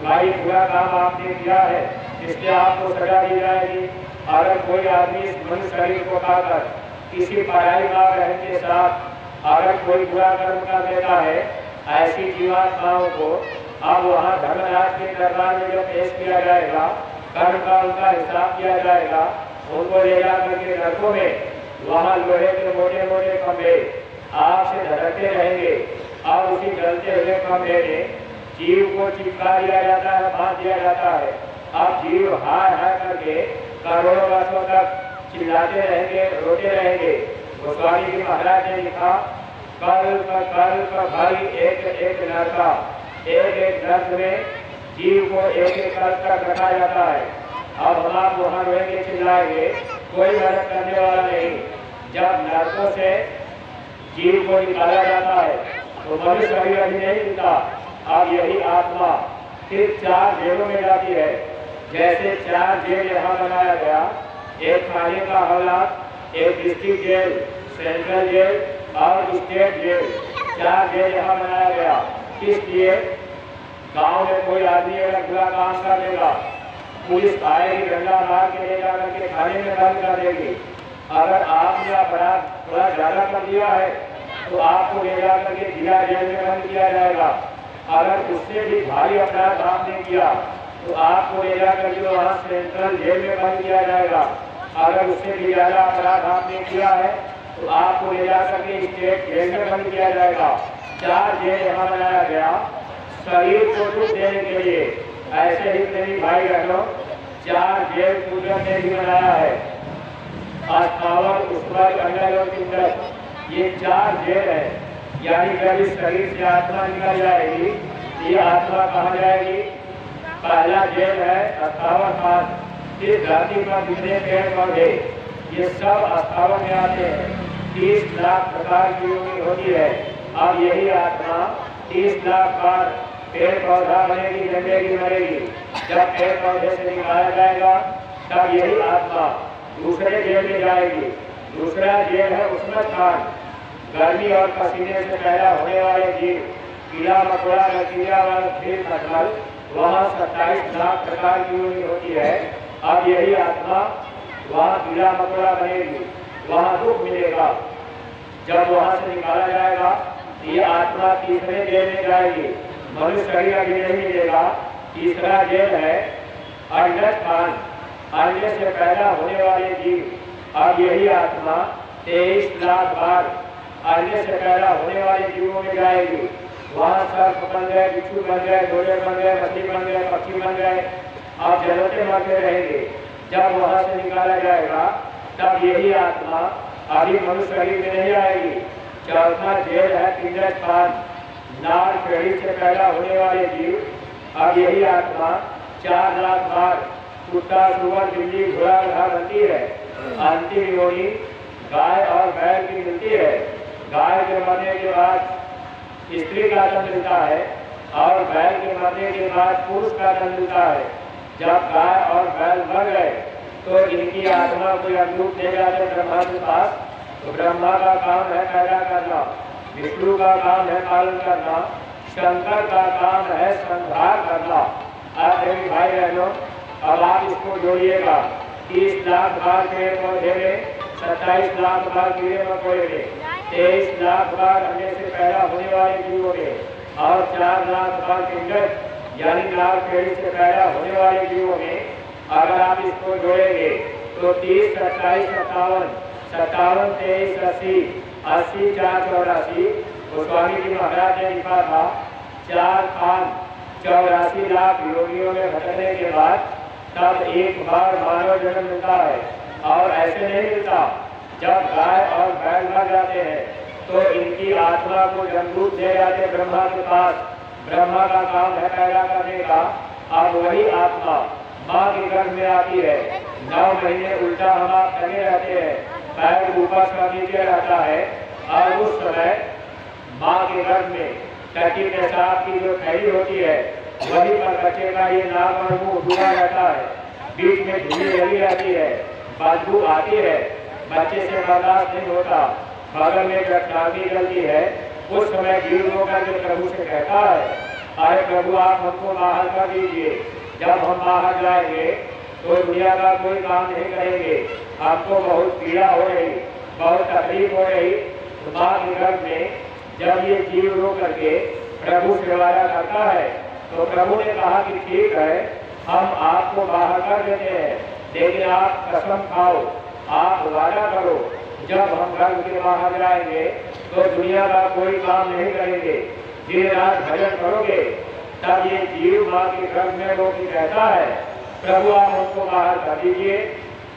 भाई बुरा काम आपने किया है, इसलिए आपको सजा दी जाएगी। अगर कोई आदमी इस मनुष्य शरीर को खाकर किसी पराई माँ बहन के साथ अगर कोई बुरा कर्म कर देता है, ऐसी जीवात्माओं को अब वहाँ धर्मराज के दरबार में जो पेश किया जाएगा, कर्म का उनका हिसाब किया जाएगा। उनको ले जाकर के नरकों में वहाँ लोहे के मोटे मोटे खंभे आग से धड़कते रहेंगे और उसी जलते हुए खंभे में जीव को चिपका दिया जाता है, बांध दिया जाता है। अब जीव हाय हाय करके करोड़ों वर्षों तक चिल्लाते रहेंगे, रोते रहेंगे। गोस्वामी जी महाराज ने लिखा, कल्प भरी एक एक नरका, एक एक नर्क में जीव को एक एक कल्प तक रखा जाता है। अब हम आप वहाँ रोएंगे, चिल्लाएंगे, कोई मदद करने वाला नहीं। जब नरकों से जीव को निकाला जाता है तो मनुष्य कभी अभी नहीं मिलता। अब यही आत्मा फिर 4 जेलों में जाती है। जैसे 4 जेल यहाँ बनाया गया, एक थाने का हालात, एक डिस्ट्रिक्ट जेल, सेंट्रल जेल और स्टेट जेल, 4 जेल यहाँ बनाया गया। इसलिए गांव में कोई आदमी अगर बुरा काम कर देगा पुलिस आएगी, डंडा मार के ले जाकर के थाने में बंद कर देगी। अगर आपने अपराध थोड़ा ज्यादा कर दिया है तो आपको ले जाकर के जिला जेल में बंद किया जाएगा। अगर उससे भी भारी अपराध आपने किया तो आपको ले जाकर के वहाँ सेंट्रल जेल में बंद किया जाएगा। अगर उससे भी ज्यादा अपराध आपने किया है तो आपको ले जाकर के स्टेट जेल में बंद किया जाएगा। 4 जेल यहाँ बनाया गया शरीर को दुख देने के लिए। ऐसे ही मेरी भाई बहनों 4 जेल पूजन ने भी बनाया है। अस्थावर, उस्वर, अंडर और पिंडर, ये 4 जेल है। यानी जब इस शरीर से आत्मा निकल जाएगी, ये आत्मा कहाँ जाएगी? पहला जेल है अस्थावर पास। इस धरती पर जितने पेड़ पौधे ये सब अस्थावर में आते हैं। 30 लाख प्रकार की योनि होती है। अब यही आत्मा 30 लाख बार पेड़ पौधा बनेगी, जमेगी, मरेगी। जब पेड़ पौधे से निकाला जाएगा तब यही आत्मा दूसरे जेल में जाएगी। दूसरा जेल है उसमें खान। गर्मी और पसीने से पैदा होने वाले जीव, कीड़ा मकोड़ा, बैक्टीरिया और फिर खटमल, वहाँ 27 लाख प्रकार की योनि होती है। अब यही आत्मा वहाँ कीड़ा मकोड़ा बनेगी, वहाँ दुख मिलेगा। जब वहाँ से निकाला जाएगा ये आत्मा तीसरे जेल में जाएगी। मनुष्य शरीर अभी नहीं मिलेगा। तीसरा जेल है अंडर खान। अंडे से पैदा होने वाले जीव। अब यही आत्मा 23 लाख बार अंडे से पैदा होने वाले जीवों में जाएगी। वहाँ सर्प बन गए, बिच्छू बन गए, घोड़े बन गए, मछली बन गए, पक्षी बन गए। अब जलते मरते रहेंगे। जब वहाँ से निकाला जाएगा तब यही आत्मा अभी मनुष्य शरीर में नहीं आएगी। चौथा जेल है पिंजर खान। नार पेड़ी से पैदा होने वाले जीव। अब यही आत्मा 4 लाख बार कुत्ता, सुअर, बिल्ली, घोड़ा, गधा बनती है। अंतिम योनि गाय और बैल की मिलती है। गाय के मरने के बाद स्त्री का जन्म मिलता है और बैल के मरने के बाद पुरुष का जन्म मिलता है। जब गाय और बैल मर गए तो इनकी आत्मा को अमृत ले जाते ब्रह्मा के पास। तो ब्रह्मा का काम है पैदा करना, विष्णु का काम है पालन करना, शंकर का काम है संहार करना। अब मेरे भाई बहनों, अब आप इसको जोड़िएगा। 30 लाख बार पेड़ पौधे में, 27 लाख बार कीड़े मकोड़े में, 23 लाख बार अंडे से पैदा होने वाले जीवों में और 4 लाख बार पिंजर यानी नाग पेड़ी से पैदा होने वाले जीवों में। अगर आप इसको जोड़ेंगे तो 30, 27, 57, 57, 23, 80, 80, 4, 84। गोस्वामी जी महाराज ने लिखा था 4 खान 84 लाख योनियों में भटकने के बाद तब एक बार मानव जन्म मिलता है। और ऐसे नहीं मिलता। जब गाय और बैल मर जाते हैं तो इनकी आत्मा को जमदूत ले जाते ब्रह्मा के पास। ब्रह्मा का काम है पैदा करने का। अब वही आत्मा माँ के गर्भ में आती है। 9 महीने उल्टा हम आप लगे रहते हैं, पैर ऊपर का नीचे रहता है। और उस समय माँ के गर्भ में टटी पेशाब की जो थैली होती है वही पर बच्चे का ये नाक और मुंह डूबा रहता है। बीच में धूल लगी रहती है, बदबू आती है, बच्चे से बर्दाश्त नहीं होता, बगल में गठनागी जलती है। उस समय जीव होकर के प्रभु से कहता है, अरे प्रभु आप हमको बाहर कर दीजिए। जब हम बाहर जाएंगे तो दुनिया का कोई काम नहीं करेंगे, आपको बहुत पीड़ा हो रही, बहुत तकलीफ हो रही। तो माँ के गर्भ में जब ये जीव रो करके प्रभु से वादा करता है तो प्रभु ने कहा कि ठीक है, हम आपको बाहर कर देते हैं, लेकिन आप कसम खाओ, आप वादा करो, जब हम गर्भ के बाहर जाएंगे तो दुनिया का कोई काम नहीं करेंगे, दिन रात भजन करोगे। तब ये जीव माँ के गर्भ में वो भी कहता है, प्रभु आप हमको बाहर कर दीजिए,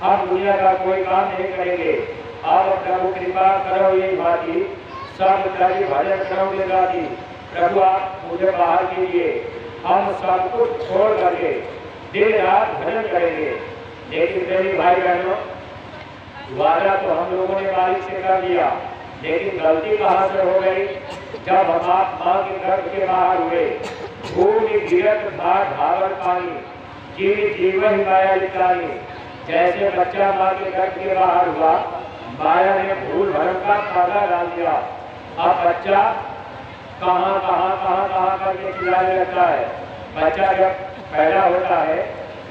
हम दुनिया का कोई काम नहीं करेंगे। अब प्रभु कृपा करो ये भाती, सब तरह भजन करोगे दादी, प्रभु आप मुझे बाहर कीजिए, हम सब कुछ छोड़ करके दिन रात भजन करेंगे। लेकिन मेरी भाई बहनों, वादा तो हम लोगों ने मालिक से कर दिया, लेकिन गलती कहाँ से हो गई? जब हम आप माँ के गर्भ के बाहर हुए, भूमि गिरत धावर पानी, जीव जीवन माया लिखानी। जैसे बच्चा माँ के गर्भ के बाहर हुआ, माया ने भूल भरम का खादा डाल दिया। अब बच्चा कहाँ करके चिल्लाने लगता है। बच्चा जब पैदा होता है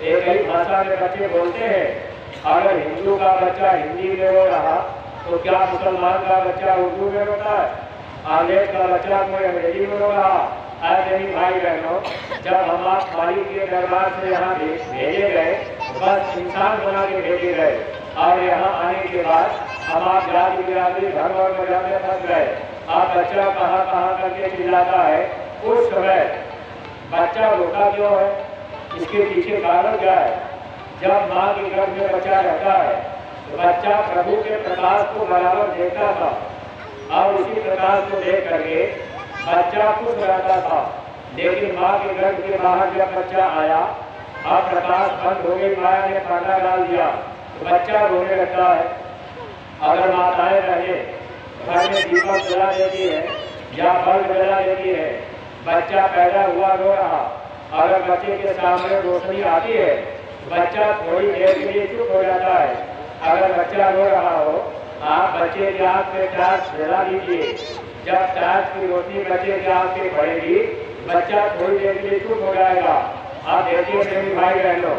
एक ही भाषा में बच्चे बोलते हैं। अगर हिंदू का बच्चा हिंदी में रो रहा तो क्या मुसलमान का बच्चा उर्दू में रोता है? अंग्रेज का बच्चा कोई अंग्रेजी में रो रहा? ऐसे ही भाई बहनों, जब हम आप मालिक के दरबार से यहाँ भेजे गए, बस इंसान बना के भेजे गए, और यहाँ आने के बाद हम आप जाति बिरादरी धर्म और मजहब में फंस गए। आप बच्चा कहाँ कहाँ करके चिल्लाता है। उस समय बच्चा रोता क्यों है? इसके पीछे कारण क्या है? जब माँ के गर्भ में बच्चा रहता है तो बच्चा प्रभु के प्रकाश को बराबर देखता था, और उसी प्रकाश को देख करके बच्चा खुश रहता था। लेकिन माँ के गर्भ के बाहर जब बच्चा आया, अब प्रकाश बंद हो गई, माया ने पर्दा डाल दिया, तो बच्चा रोने लगता है। अगर माताएं रहे घर में दीपक जला देती है या बल्ब जला देती है, बच्चा पैदा हुआ रो रहा, अगर बच्चे के सामने रोशनी आती है, बच्चा थोड़ी देर के लिए चुप हो जाता है। अगर बच्चा रो रहा हो, आप बच्चे की आँख में टार्च जला दीजिए। जब टार्च की रोशनी बच्चे की आँख में पड़ेगी, बच्चा थोड़ी देर के लिए चुप हो जाएगा। आप देखिए मेरे भाई बहनों,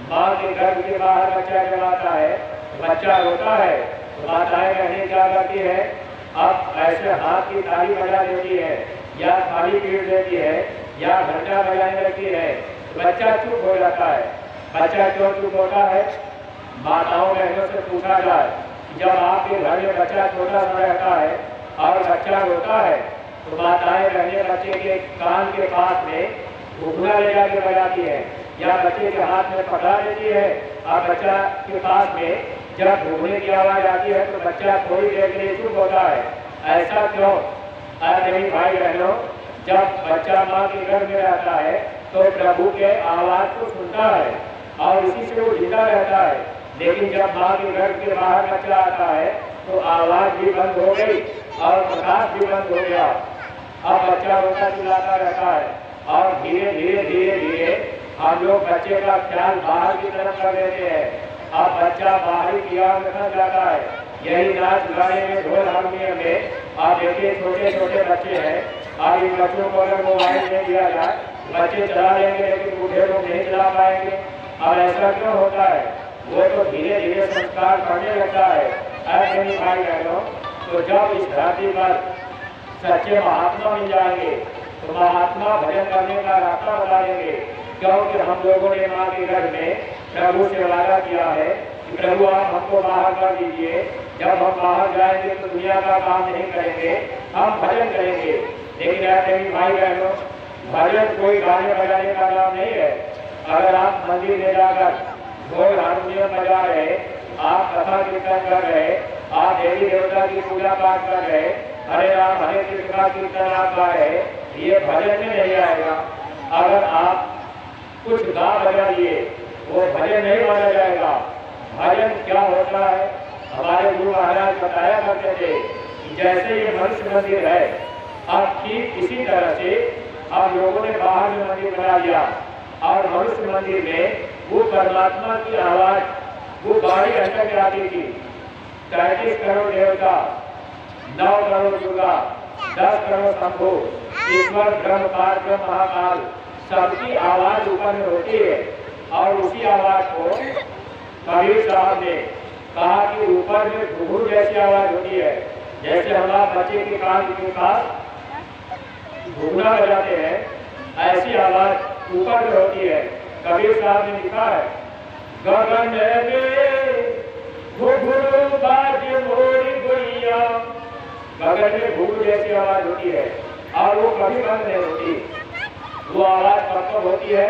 माँ के गर्भ के बाहर बच्चा जब आता है, बच्चा रोता है, तो माताएं बहनें क्या करती है? अब ऐसे हाथ की ताली बजा देती है, या थाली पीट देती है, या घंटा बजाने लगती है, तो बच्चा चुप हो जाता है। बच्चा क्यों चुप होता है? माताओं बहनों से पूछा जाए, जब आपके घर में बच्चा छोटा सा रहता है और बच्चा रोता है, तो माताएं बहनें बच्चे के कान के पास में घुघना ले जाके बजाती है, या बच्चे के हाथ में पकड़ा देती है, और बच्चा के पास में जब घुघने की आवाज आती है तो बच्चा थोड़ी देर के लिए चुप होता है। ऐसा क्यों? मेरी भाई बहनों, जब बच्चा माँ के गर्भ में रहता है तो प्रभु के आवाज को सुनता है और इसी से वो जिंदा रहता है। लेकिन जब माँ के गर्भ के बाहर बच्चा आता है तो आवाज भी बंद हो गई और प्रकाश भी बंद हो गया। अब बच्चा रोता चिल्लाता रहता है, और धीरे धीरे धीरे धीरे हम लोग बच्चे का ख्याल बाहर की तरफ कर देते हैं। अब बच्चा बाहरी क्रिया में फंस जाता है। यही नाच गाने में, ढोल हारमोनियम में आप देखिए छोटे छोटे बच्चे हैं, और इन बच्चों को अगर मोबाइल नहीं दिया जाए, बच्चे चला लेंगे, लेकिन बूढ़े लोग नहीं चला पाएंगे। और ऐसा क्यों होता है? वो तो धीरे धीरे संस्कार पड़ने लगता है। ऐसे नहीं भाई बहनों, तो जब इस धरती पर सच्चे महात्मा मिल जाएंगे तो महात्मा भजन करने का रास्ता बता देंगे। क्योंकि हम लोगों ने माँ के गर्भ में प्रभु से वादा किया है कि प्रभु आप हमको बाहर कर दीजिए। जब हम बाहर जाएंगे तो दुनिया का काम नहीं करेंगे, हम भजन करेंगे। लेकिन ऐसे ही भाई बहनों, भजन कोई गाने बजाने का नाम नहीं है। अगर आप मंदिर में जाकर ढोल हारमोनियम बजा रहे, आप कथा कीर्तन कर रहे, आप देवी देवता की पूजा पाठ कर रहे, हरे राम हरे कृष्ण का कीर्तन आप गा रहे, ये भजन में नहीं आएगा। अगर आप कुछ गा बजा दिए, वो भजन नहीं माना जाएगा। भजन क्या होता है? हमारे गुरु महाराज बताया करते थे कि जैसे ये मनुष्य मंदिर है, अब ठीक इसी तरह से हम लोगों ने बाहर में मंदिर बना दिया, और मनुष्य मंदिर में वो परमात्मा की आवाज, वो बाणी अटक आती थी। 33 करोड़ देवता, 9 करोड़ दुर्गा, 10 करोड़ शंभु, ईश्वर ब्रह्म पार्वती महाकाल, सबकी आवाज ऊपर में होती है। और उसी आवाज को कबीर साहब ने कहा कि ऊपर में घुघरू जैसी आवाज होती है। जैसे हम आप बच्चे के कान के पास घुघरा बजाते हैं, ऐसी आवाज ऊपर में होती है। कबीर साहब ने लिखा है, गगन में घुघरू बाज मोरी गुड़िया। गगन में घुघरू जैसी आवाज होती है, और वो कभी बंद नहीं होती। वो आवाज कब तक होती है?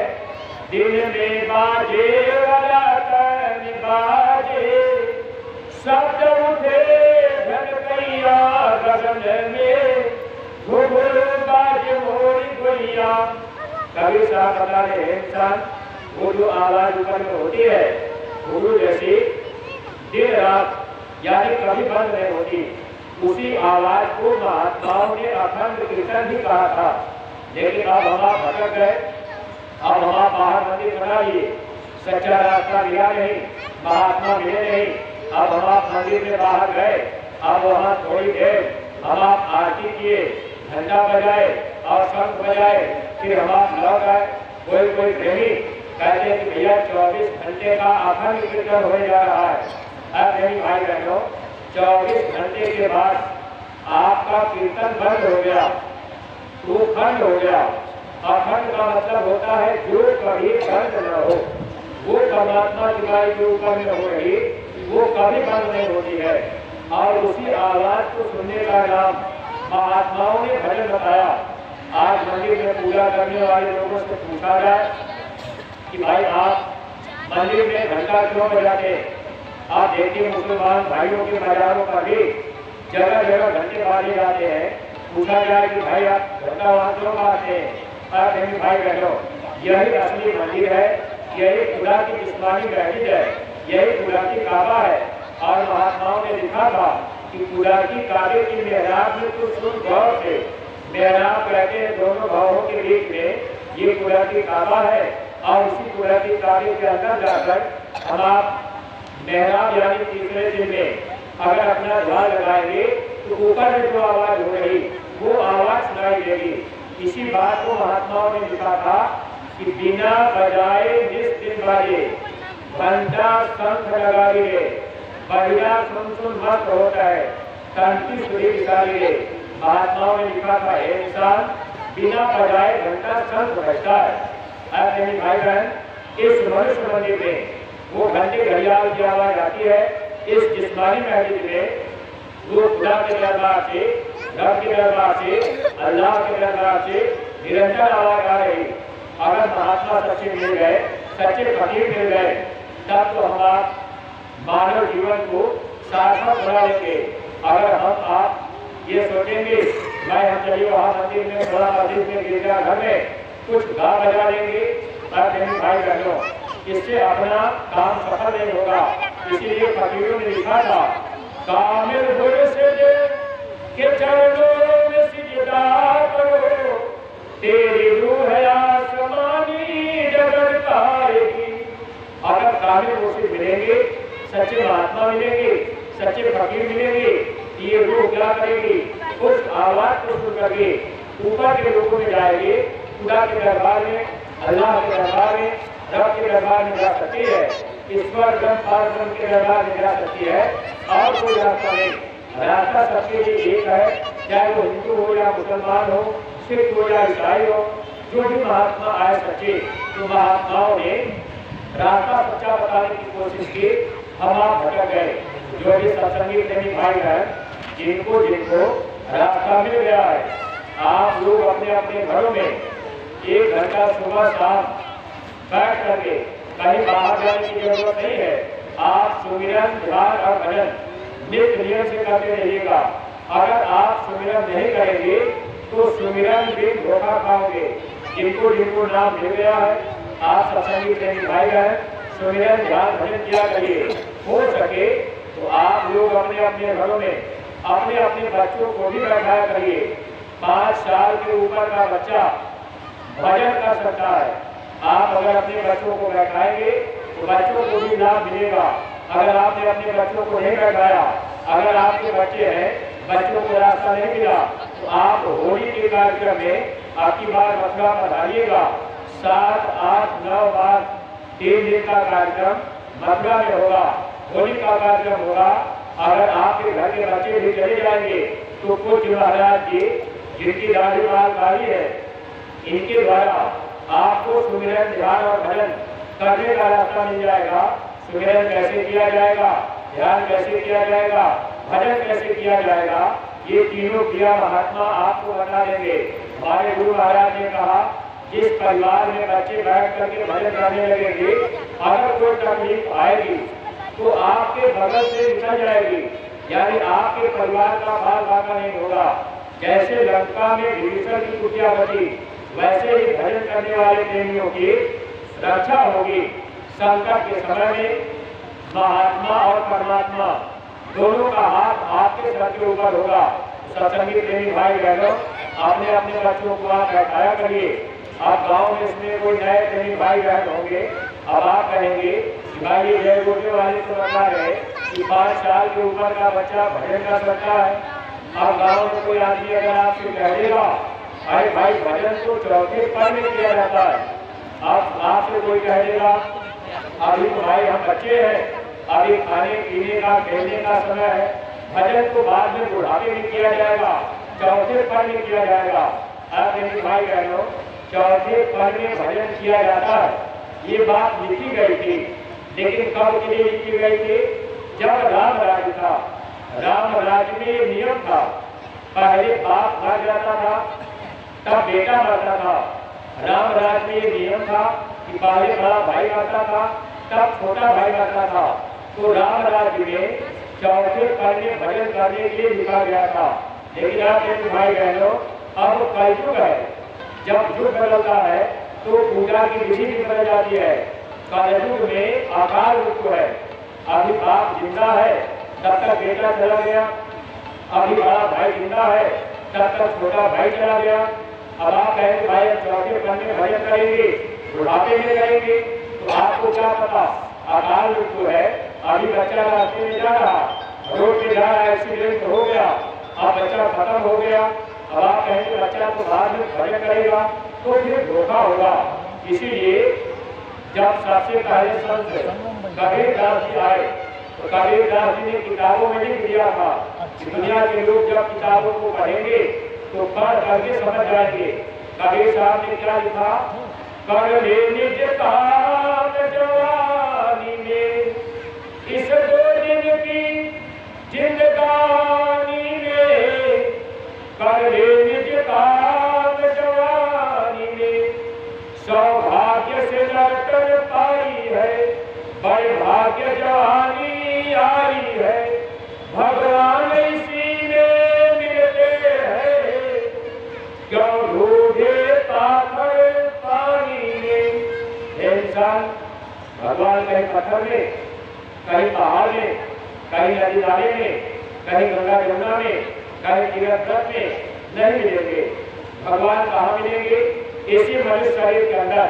दिन में बाजे वाला तन बाजे, शब्द उठे झनकैया, गगन में घुघरू बाज मोरी गुड़िया। कबीर साहब बता रहे हैं, इंसान वो जो आवाज ऊपर में होती है घुघरू जैसी, दिन रात यानी कभी बंद नहीं होती। उसी आवाज को महात्माओं ने अखंड कीर्तन भी कहा था। लेकिन अब हम आप भटक गए, अब हम आप बाहर मंदिर बना लिए, सच्चा रास्ता मिला नहीं, महात्मा मिले नहीं। अब हम आप मंदिर में बाहर गए, अब वहाँ थोड़ी देर हम आप आरती किए, घंटा बजाए और शंख बजाए, फिर हम आप लौट आए। कोई प्रेमी कहते हैं कि भैया 24 घंटे का अखंड कीर्तन हो जा रहा है। अब मेरी भाई बहनों, 24 घंटे के बाद आपका कीर्तन बंद हो गया, वो खंड हो गया। अखंड का मतलब होता है जो कभी बंद न हो, वो परमात्मा की बाई जो ऊपर में हो रही वो कभी बंद नहीं होती है। और उसी आवाज को सुनने का नाम महात्माओं ने भजन बताया। आज मंदिर में पूजा करने वाले लोगों से पूछा जाए कि भाई आप मंदिर में घंटा क्यों बजाते? आप देखिए मुसलमान भाइयों के बाजारों पर भी जगह जगह घंटे बाजे जाते हैं। पूछा जाए कि भाई आप घंटा वहां क्यों बाजते हैं? आप भाई बहनों, यही असली मंदिर है, यही खुदा की जिस्मानी महजिद है, यही खुदा की काबा है। और महात्माओं ने लिखा था कि खुदा की काबे की मेहराब में तो सुन गौर से, मेहराब कहते हैं दोनों भावों के बीच में, ये खुदा की काबा है। और उसी खुदा की काबे के अंदर जाकर हम आप मेहराब यानी तीसरे दिन में अगर अपना ध्यान लगाएंगे तो ऊपर में जो आवाज हो रही वो आवाज सुनाई देगी। इसी बात को महात्माओं ने लिखा था कि बिना बजाए निस्दिन बाजे, घंटा शंख लगा दिए, बढ़िया सुन मस्त होता है, कंठी सुधी निकालिए। महात्माओं ने लिखा था इंसान बिना बजाए घंटा शंख बजता है। अब मेरी भाई बहन, इस मनुष्य मंदिर में वो घंटे घड़ियाल की आवाज आती है। इस जिस्मानी महजिद में वो खुदा के दरबार से, रब के दरबार से, अल्लाह के दरबार से निरंतर आवाज आ रही। अगर महात्मा सच्चे मिल गए, सच्चे फकीर मिल गए, तब तो हम आप मानव जीवन को सार्थक बना लेंगे। अगर हम आप ये सोचेंगे मैं हम चलिए वहाँ मंदिर में, बड़ा मस्जिद में, गिरजाघर में कुछ गा बजा लेंगे, मेरे भाई बहनों, इससे अपना काम सफल नहीं होगा। इसीलिए फकीरों ने लिखा था कामिल हुए से के चरणों में सिजदा करो, तेरी रूह आसमानी जगत पाएगी। अगर कामिल मुझसे मिलेंगे, सच्चे महात्मा मिलेंगे, सच्चे फकीर मिलेंगे, ये रूह क्या करेगी? उस आवाज को सुन करके ऊपर के लोगों में जाएंगे, खुदा के दरबार में, अल्लाह के दरबार में, रब के दरबार में जा सकती है, ईश्वर ब्रह्म के दरबार में जा सकती है। और कोई रास्ता नहीं, रास्ता सबके लिए एक है, चाहे वो हिंदू हो या मुसलमान हो, सिख हो या ईसाई हो, जो भी महात्मा आए सच्चे, तो महात्माओं ने रास्ता सच्चा बताने की कोशिश की। हम आप भटक गए। जो भी सत्संगी प्रेमी भाई बहन जिनको रास्ता मिल गया है, आप लोग अपने अपने घरों में 1 घंटा सुबह शाम बैठ करके, कहीं बाहर जाने की जरूरत नहीं है, आप सुमिरन, ध्यान और भजन नित्य नियम से करते रहिएगा। अगर आप सुमिरन नहीं करेंगे तो सुमिरन भी धोखा खाओगे। जिनको नाम मिल गया है, आप सत्संगी प्रेमी भाई बहन सुमिरन, ध्यान, भजन किया करिए। हो सके तो आप लोग अपने अपने घरों में अपने अपने बच्चों को भी बैठाया करिए। 5 साल के ऊपर का बच्चा भजन कर सकता है। आप अगर अपने बच्चों को बैठाएंगे तो बच्चों को भी लाभ मिलेगा। अगर आपने अपने बच्चों को नहीं बैठाया, अगर आपके बच्चे हैं, बच्चों को रास्ता नहीं मिला, तो आप होली के कार्यक्रम में आपकी बार मथुरा पधारिएगा। 7, 8, 9 बार 3 दिन का कार्यक्रम मथुरा में होगा, होली का कार्यक्रम होगा। अगर आपके घर के बच्चे भी चले जाएंगे तो कुछ महाराज जी जिनकी दाढ़ी बाल काली है, इनके द्वारा आपको सुमिरन, ध्यान और भजन करने का रास्ता मिल जाएगा। सुमिरन कैसे किया जाएगा, ध्यान कैसे किया जाएगा, भजन कैसे किया जाएगा, ये तीनों क्रिया महात्मा आपको बता देंगे। हमारे गुरु महाराज ने कहा जिस परिवार में बच्चे बैठ करके भजन करने लगेंगे, अगर कोई तकलीफ आएगी तो आपके बगल से निकल जाएगी, यानी आपके परिवार का बाल बाका नहीं होगा। जैसे लंका में विभीषण की कुटिया बची, वैसे ही भजन करने वाले प्रेमियों की रक्षा होगी। संकट के समय में महात्मा और परमात्मा दोनों का हाथ आपके सर के ऊपर होगा। सत्संगी प्रेमी भाई बहनों, अपने अपने बच्चों को आप बैठाया करिए। आप गाँव में इसमें कोई नए प्रेमी भाई बहन होंगे, अब आप कहेंगे कि भाई ये जय गोटे वाले तो बता रहे कि 5 साल के ऊपर का बच्चा भजन कर सकता है। अब गाँव में कोई आदमी अगर आपसे कह देगा अरे भाई भजन तो चौथे पल में किया जाता है, अब आपसे कोई कह देगा अभी तो भाई हम बच्चे हैं, अभी खाने पीने का खेलने का समय है, भजन तो बाद में बुढ़ापे में किया जाएगा, चौथे पद में किया जाएगा। अब मेरे भाई बहनों, चौथे पद में भजन किया जाता है, ये बात लिखी गई थी। लेकिन कब के लिए लिखी गई थी? जब राम राज्य था। राम राज्य में ये नियम था, पहले बाप मर जाता था तब बेटा मरता था। राम राज्य में ये नियम था कि पहले बड़ा भाई मरता था तब छोटा भाई मरता था। तो राम राज्य में चौथे पद में भजन करने के लिए लिखा गया था। लेकिन आप मेरे भाई बहनों, अब कलयुग है, जब युग बदलता है तो पूजा की विधि भी बदल जाती है। कलयुग में अकाल मृत्यु है, अभी बाप जिंदा है तब तक बेटा चला गया, अभी बड़ा भाई जिंदा है तब तक छोटा भाई चला गया। अब आप कहेंगे भाई चौथे पद में भजन करेंगे, बुढ़ापे में करेंगे, तो आपको क्या पता अकाल मृत्यु है, अभी बच्चा रास्ते में जा रहा, रोड पे जा रहा, एक्सीडेंट हो गया, अब बच्चा खत्म हो गया। अब आप कहेंगे बच्चा तो बाद में भजन करेगा, तो फिर धोखा होगा। इसीलिए जब सबसे पहले संत कबीरदास जी आए तो कबीरदास जी ने किताबों में लिख दिया था कि दुनिया के लोग जब किताबों को पढ़ेंगे तो पढ़ करके समझ जाएंगे। कबीर साहब ने क्या लिखा? कर ले निज काम जवानी में, इस दो दिन की जिंदगानी में, कर ले निज काम जवानी में, सौभाग्य से लड़कर पाई है, बड़े भाग्य जवानी आई है, भगवान इसी में मिलते हैं, क्यों ढूंढे पाथर पानी में। इंसान भगवान कहीं पत्थर में, कहीं पहाड़ में, कहीं नदी नाले में, कहीं गंगा यमुना में, कहीं तीर्थ में नहीं मिलेंगे। भगवान कहाँ मिलेंगे? इसी मनुष्य शरीर के अंदर,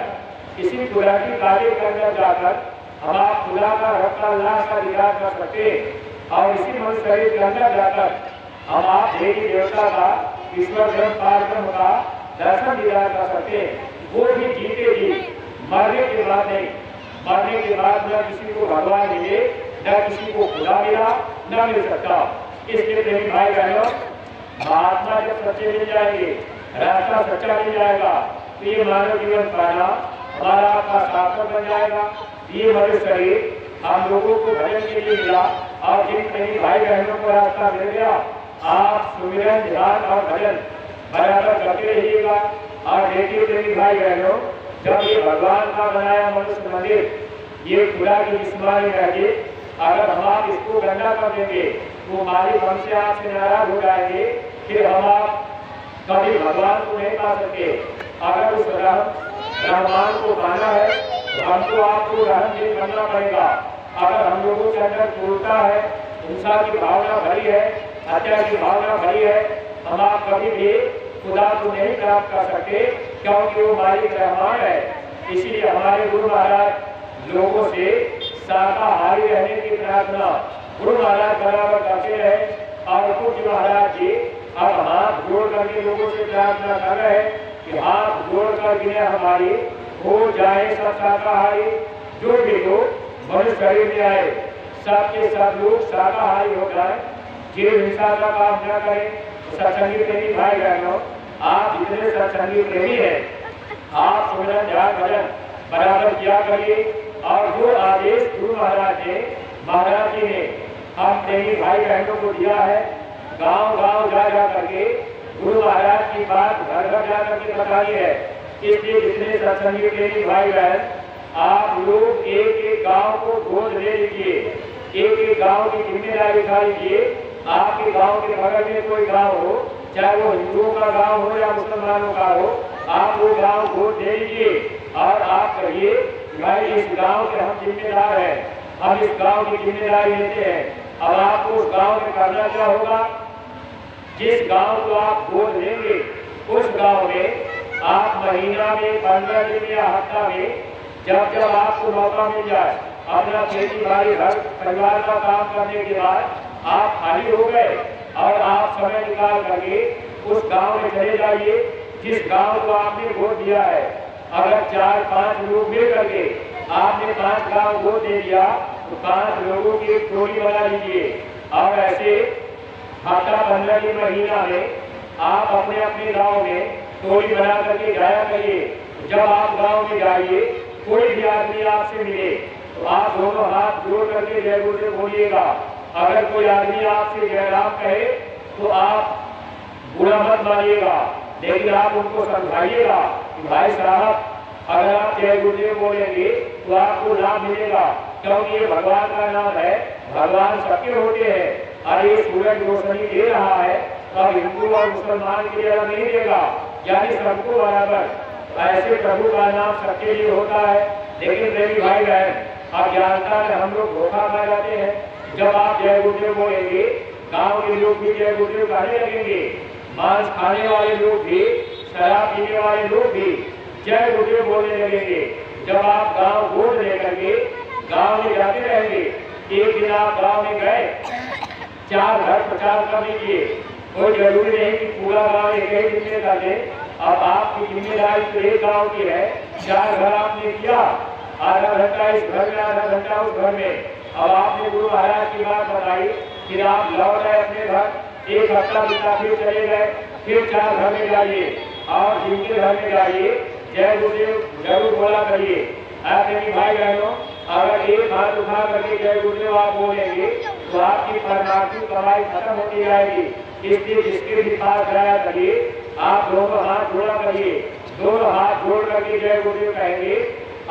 इसी खुराकी कार्य के अंदर जाकर हम आप खुदा का रब का अल्लाह का दीदार कर सकते हैं। और इसी मनुष्य शरीर के अंदर जाकर हम आप देवी देवता का, ईश्वर ब्रह्म पार ब्रह्म का दर्शन दीदार कर सकते हैं। वो भी जीते जी, मरने के बाद नहीं। मरने के बाद न किसी को भगवान मिले, न किसी को खुदा मिला, न मिल सकता। इसलिए मेरे भाई बहनों, महात्मा जब सच्चे मिल जाएंगे, रास्ता सच्चा मिल जाएगा, तो ये मानव जीवन पाना हमारा आपका सार्थक बन जाएगा। ये मनुष्य शरीर हम लोगों को भजन के लिए मिला, और जिन मेरी भाई बहनों को रास्ता मिल गया, आप सुमिरन ध्यान और भजन बराबर करते रहिएगा। और देखिए मेरी भाई बहनों, जब ये भगवान का बनाया मनुष्य मंदिर ये खुदा की जिस्मानी रहे, अगर हम आप इसको गंदा कर देंगे तो मालिक हमसे आपसे नाराज हो जाएंगे, फिर हम आप कभी भगवान को नहीं पा सकते। अगर उस रहमान को पाना है तो हमको आपको रहमदिल बनना पड़ेगा। अगर हम लोगों के अंदर क्रूरता है, हिंसा की भावना भरी है, हत्या की भावना भरी है, हम आप कभी भी खुदा को नहीं प्राप्त कर सकते, क्योंकि वो मालिक रहमान है। इसीलिए हमारे गुरु महाराज लोगों से शाकाहारी रहने की प्रार्थना गुरु महाराज बराबर करते रहे। और पूज्य महाराज जी अब हाथ जोड़ करके लोगों से प्रार्थना कर रहे हैं कि हाथ जोड़ कर बिना हमारी हो जाए सब शाकाहारी। जो भी लोग मनुष्य शरीर में आए सबके सब लोग शाकाहारी हो जाए, जीव हिंसा का काम न करें। सत्संगी प्रेमी भाई बहनों, आप जितने सत्संगी प्रेमी हैं, आप सुमिरन ध्यान भजन बराबर किया करिए। और जो आदेश गुरु महाराज जी ने हम प्रेमी भाई बहनों को दिया है, गांव गांव जा करके गुरु महाराज की बात घर घर जा करके बताई है। इसलिए जितने सत्संगी प्रेमी भाई बहन, आप लोग एक एक गांव को गोद ले लीजिए, एक एक गांव की जिम्मेदारी उठा लीजिए। आपके गांव के बगल में कोई गांव हो, चाहे वो हिंदुओं का गांव हो या मुसलमानों का हो, आप वो गांव गोद ले लीजिए और आप कहिए भाई इस गांव के हम जिम्मेदार हैं, हम इस गांव की जिम्मेदारी लेते हैं। अब आपको उस गांव में करना क्या होगा? जिस गांव को आप गोद लेंगे उस गांव में आप महीना में, 15 दिन या हफ्ता में, जब जब आपको मौका मिल जाए, अपना खेती बाड़ी घर परिवार का काम करने के बाद आप खाली हो गए और आप समय निकाल करके उस गांव में चले जाइए जिस गांव को आपने गोद दिया है। अगर 4-5 लोग मिल करके आपने 5 गांव गोद दे दिया तो 5 लोगों की एक टोली बना लीजिए और ऐसे खाता 15 महीना में आप अपने अपने गांव में टोली बना करके जाया करिए। जब आप गांव में जाइए, कोई भी आदमी आपसे मिले तो आप दोनों हाथ जोड़ करके जय गुरुदेव बोलिएगा। अगर कोई आदमी आपसे जय राम कहे तो आप बुरा मत मानिएगा, लेकिन आप उनको समझाइएगा कि भाई साहब अगर आप जय गुरुदेव बोलेंगे तो आपको लाभ मिलेगा, क्योंकि ये भगवान का नाम है, भगवान सबके होते हैं और ये सूरज रोशनी दे रहा है और हिंदू और मुसलमान की जगह नहीं देगा, यानी सबको बराबर। ऐसे प्रभु का नाम सबके लिए होता है। लेकिन मेरी भाई बहन अज्ञानता में हम लोग धोखा खा जाते हैं। जब आप जय गुरुदेव बोलेंगे, गांव के लोग भी जय गुरुदेव कहने लगेंगे, मांस खाने वाले लोग भी, शराब पीने वाले लोग भी जय गुरुदेव बोलने लगेंगे। जब आप गांव गोद लेकर के गांव में जाते रहेंगे, एक दिन आप गांव में गए, 4 घर प्रचार कर लीजिए। कोई जरूरी नहीं कि पूरा गांव एक ही दिन में कर दे। अब आपकी जिम्मेदारी तो एक गांव की है, 4 घर आपने किया, आधा घंटा इस घर में, आधा घंटा उस घर में। अब आपने गुरु महाराज की बात बताई, फिर आप लौट गए अपने घर, 1 हफ्ता बिता फिर चले गए, फिर 4 घर में जाइए और जिनके घर में जाइए जय गुरुदेव जरूर बोला करिए। आप मेरी भाई बहनों, अगर एक हाथ उठा करके जय गुरुदेव आप बोलेंगे तो आपकी परमार्थिक कमाई खत्म होती जाएगी। इसलिए जिसके भी पास जाया करिए, आप दोनों हाथ जोड़ा करिए, दोनों हाथ जोड़ करके जय गुरुदेव कहेंगे।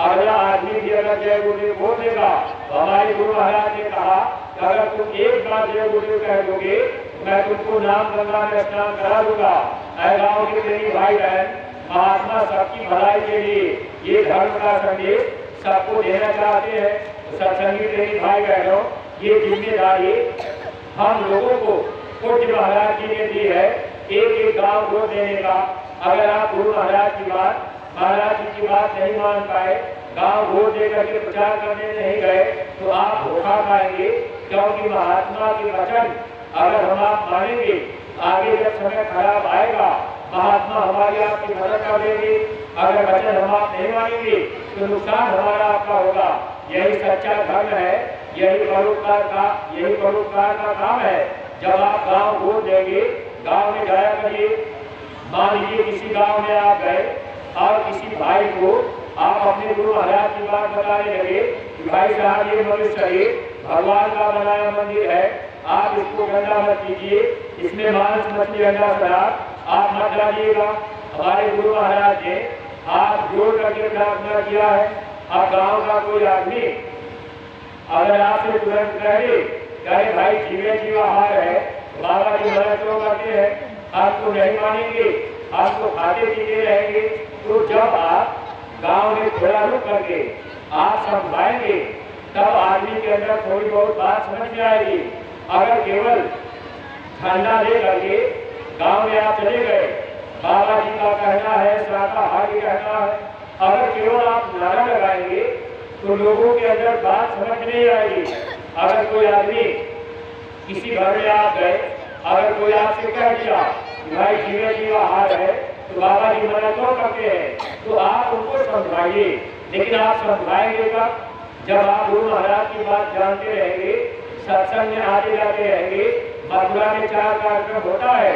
अगला आदमी भी अगर जय गुरुदेव बोल देगा तो हमारे गुरु महाराज ने कहा कि अगर तुम एक बार जय गुरुदेव कह दोगे मैं तुमको नाम गंगा में स्नान करा दूंगा। गाँव के मेरी भाई बहन, महात्मा सबकी भलाई के लिए ये धर्म का संदेश सबको देना चाहते हैं। तो सत्संगी मेरी भाई बहनों, ये जिम्मेदारी हम लोगों को पूज्य महाराज जी ने दी है, एक गांव को देने का। अगर आप गुरु महाराज की बात, महाराज जी की बात नहीं मान पाए, गांव गोद दे करके प्रचार करने नहीं गए तो आप धोखा पाएंगे, क्योंकि महात्मा के वचन अगर हम आप मानेंगे, आगे जब समय खराब आएगा महात्मा हमारी आपकी मदद कर देंगे। अगर वचन हम आप नहीं मानेंगे तो नुकसान हमारा आपका होगा। यही सच्चा धर्म है, यही परोपकार का काम है। जब आप गांव गोद देंगे, गांव में जाया करिए। मान लीजिए किसी गांव में आप गए और किसी भाई को आप अपने गुरु महाराज की बात बताने लगे कि भाई साहब ये मनुष्य भगवान का बनाया मंदिर है, आप इसको गंदा मत कीजिए, इसमें मांस मछली अंडा शराब आप मत डालिएगा। हमारे गुरु महाराज ने हाथ जोड़ करके प्रार्थना किया है। अब गांव का कोई आदमी अगर आपसे तुरंत कहे भाई जीवे जीव आहार है, बाबा जी मदद तो करते हैं, आपको नहीं मानेंगे, आपको खाते पीते रहेंगे। तो जब आप गांव में थोड़ा रुक करके आप समझाएंगे तब आदमी के अंदर थोड़ी बहुत बात समझ में आएगी। अगर केवल ठंडा ले करके गांव में आप चले गए, बाबा जी का कहना है, शाकाहारी कहना है, अगर केवल आप नारा लगाएंगे तो लोगों के अंदर बात समझ नहीं आएगी। अगर कोई आदमी किसी घर में आप गए, अगर कोई आपसे कह दिया कि भाई जीवे जीव आहार है तो बाबा जी मना क्यों करते हैं, तो आप उनको समझाइए। लेकिन आप समझाएंगे कब? जब आप गुरु महाराज की बात जानते रहेंगे, सत्संग में आते जाते रहेंगे। मथुरा में 4 कार्यक्रम होता है,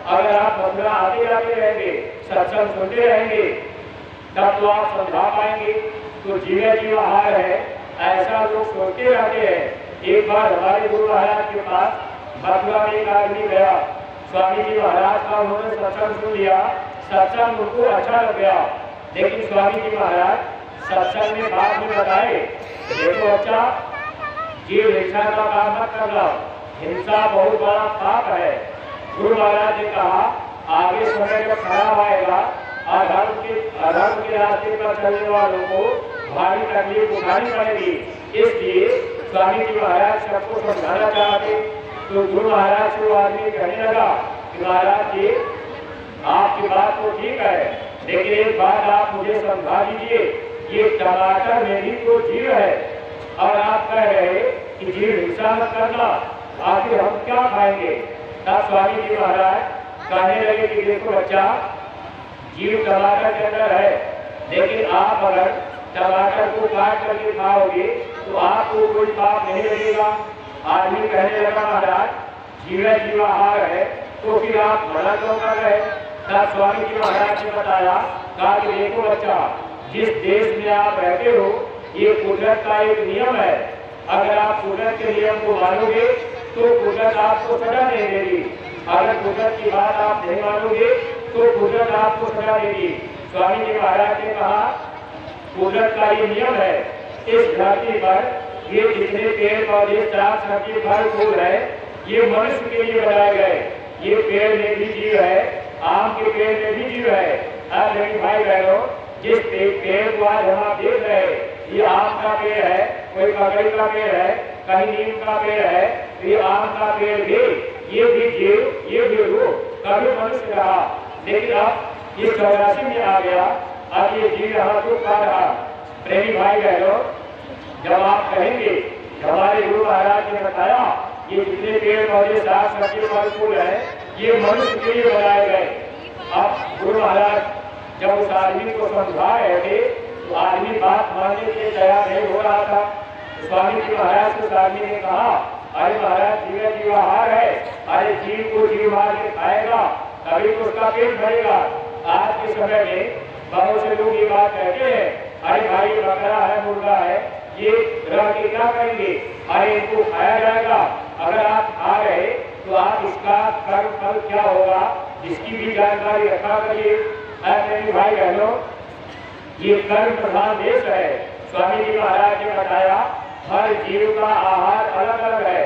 अगर आप मथुरा आते जाते रहेंगे, सत्संग सुनते रहेंगे, तब तो आप समझा पाएंगे। तो जीवे जीव आहार है ऐसा लोग सोचते रहते हैं। एक बार हमारे गुरु महाराज के पास मथुरा में एक आदमी गया, स्वामी जी महाराज का उन्होंने सत्संग सुन लिया, सत्संग उनको अच्छा लग गया। लेकिन स्वामी जी महाराज सत्संग में बाद में बताए, देखो अच्छा जीव हिंसा का काम मत करना, हिंसा बहुत बड़ा पाप है। गुरु महाराज ने कहा आगे समय जब खराब आएगा, अधर्म के रास्ते पर चलने वालों को भारी तकलीफ उठानी पड़ेगी। इसलिए स्वामी जी महाराज सबको समझाना चाहते। तो गुरु महाराज को आदमी कहने लगा कि महाराज जी आपकी बात तो ठीक है, लेकिन एक बात आप मुझे समझा दीजिए, ये टमाटर मेरी तो जीव है और आप कह रहे कि जीव हिंसा मत करना, आखिर हम क्या खाएंगे? तब स्वामी जी महाराज कहने लगे कि देखो बच्चा, जीव टमाटर के अंदर है लेकिन आप अगर टमाटर को काट करके खाओगे तो आपको कोई पाप नहीं लगेगा। आदमी कहने लगा महाराज जीवा जीवाहार है तो फिर आप मना क्यों कर रहे? तब स्वामी जी महाराज ने बताया, कहा कि देखो बच्चा, जिस देश में आप रहते हो ये कुदरत का एक नियम है। अगर आप कुदरत के नियम को मानोगे तो कुदरत आपको सजा नहीं देगी। अगर कुदरत की बात आप नहीं मानोगे तो कुदरत आपको सजा देगी। स्वामी जी महाराज ने कहा कुदरत का ये नियम है, इस धरती पर ये जितने पेड़ पौधे साग सब्जी फल फूल है ये मनुष्य के लिए बनाए गए। ये पेड़ में भी जीव है, आम के पेड़ में भी जीव है। अब लेकिन भाई बहनों, जिस पेड़ को आज हम आप देख रहे हैं ये आम का पेड़ है, कोई ककड़ी का पेड़ है, कहीं नीम का पेड़ है, तो ये आम का पेड़ भी ये भी जीव ये भी रूह कभी मनुष्य रहा। लेकिन अब ये 84 में आ गया, अब ये जीव यहाँ दुख पा रहा। प्रेमी भाई बहनों, जब आप कहेंगे हमारे गुरु महाराज ने बताया ये जितने पेड़ पौधे साग सब्जी फल फूल है ये मनुष्य के लिए बनाए गए। अब गुरु महाराज जब उस आदमी को समझा रहे थे तो आदमी बात मानने के लिए तैयार नहीं हो रहा था। स्वामी जी महाराज को आदमी ने कहा, अरे महाराज जीव जीवाहार है, अरे जीव को जीव मार के खाएगा तभी तो उसका पेट भरेगा। आज के समय में बहुत से लोग ये बात कहते हैं, अरे भाई बकरा है मुर्गा है ये रह के क्या करेंगे, अरे इनको खाया जाएगा। अगर आप खा रहे तो आप इसका कर्म फल क्या होगा इसकी भी जानकारी रखा करिए। ऐसे भाई बहनों, ये कर्म प्रधान देश है। स्वामी जी महाराज ने बताया हर जीव का आहार अलग अलग है।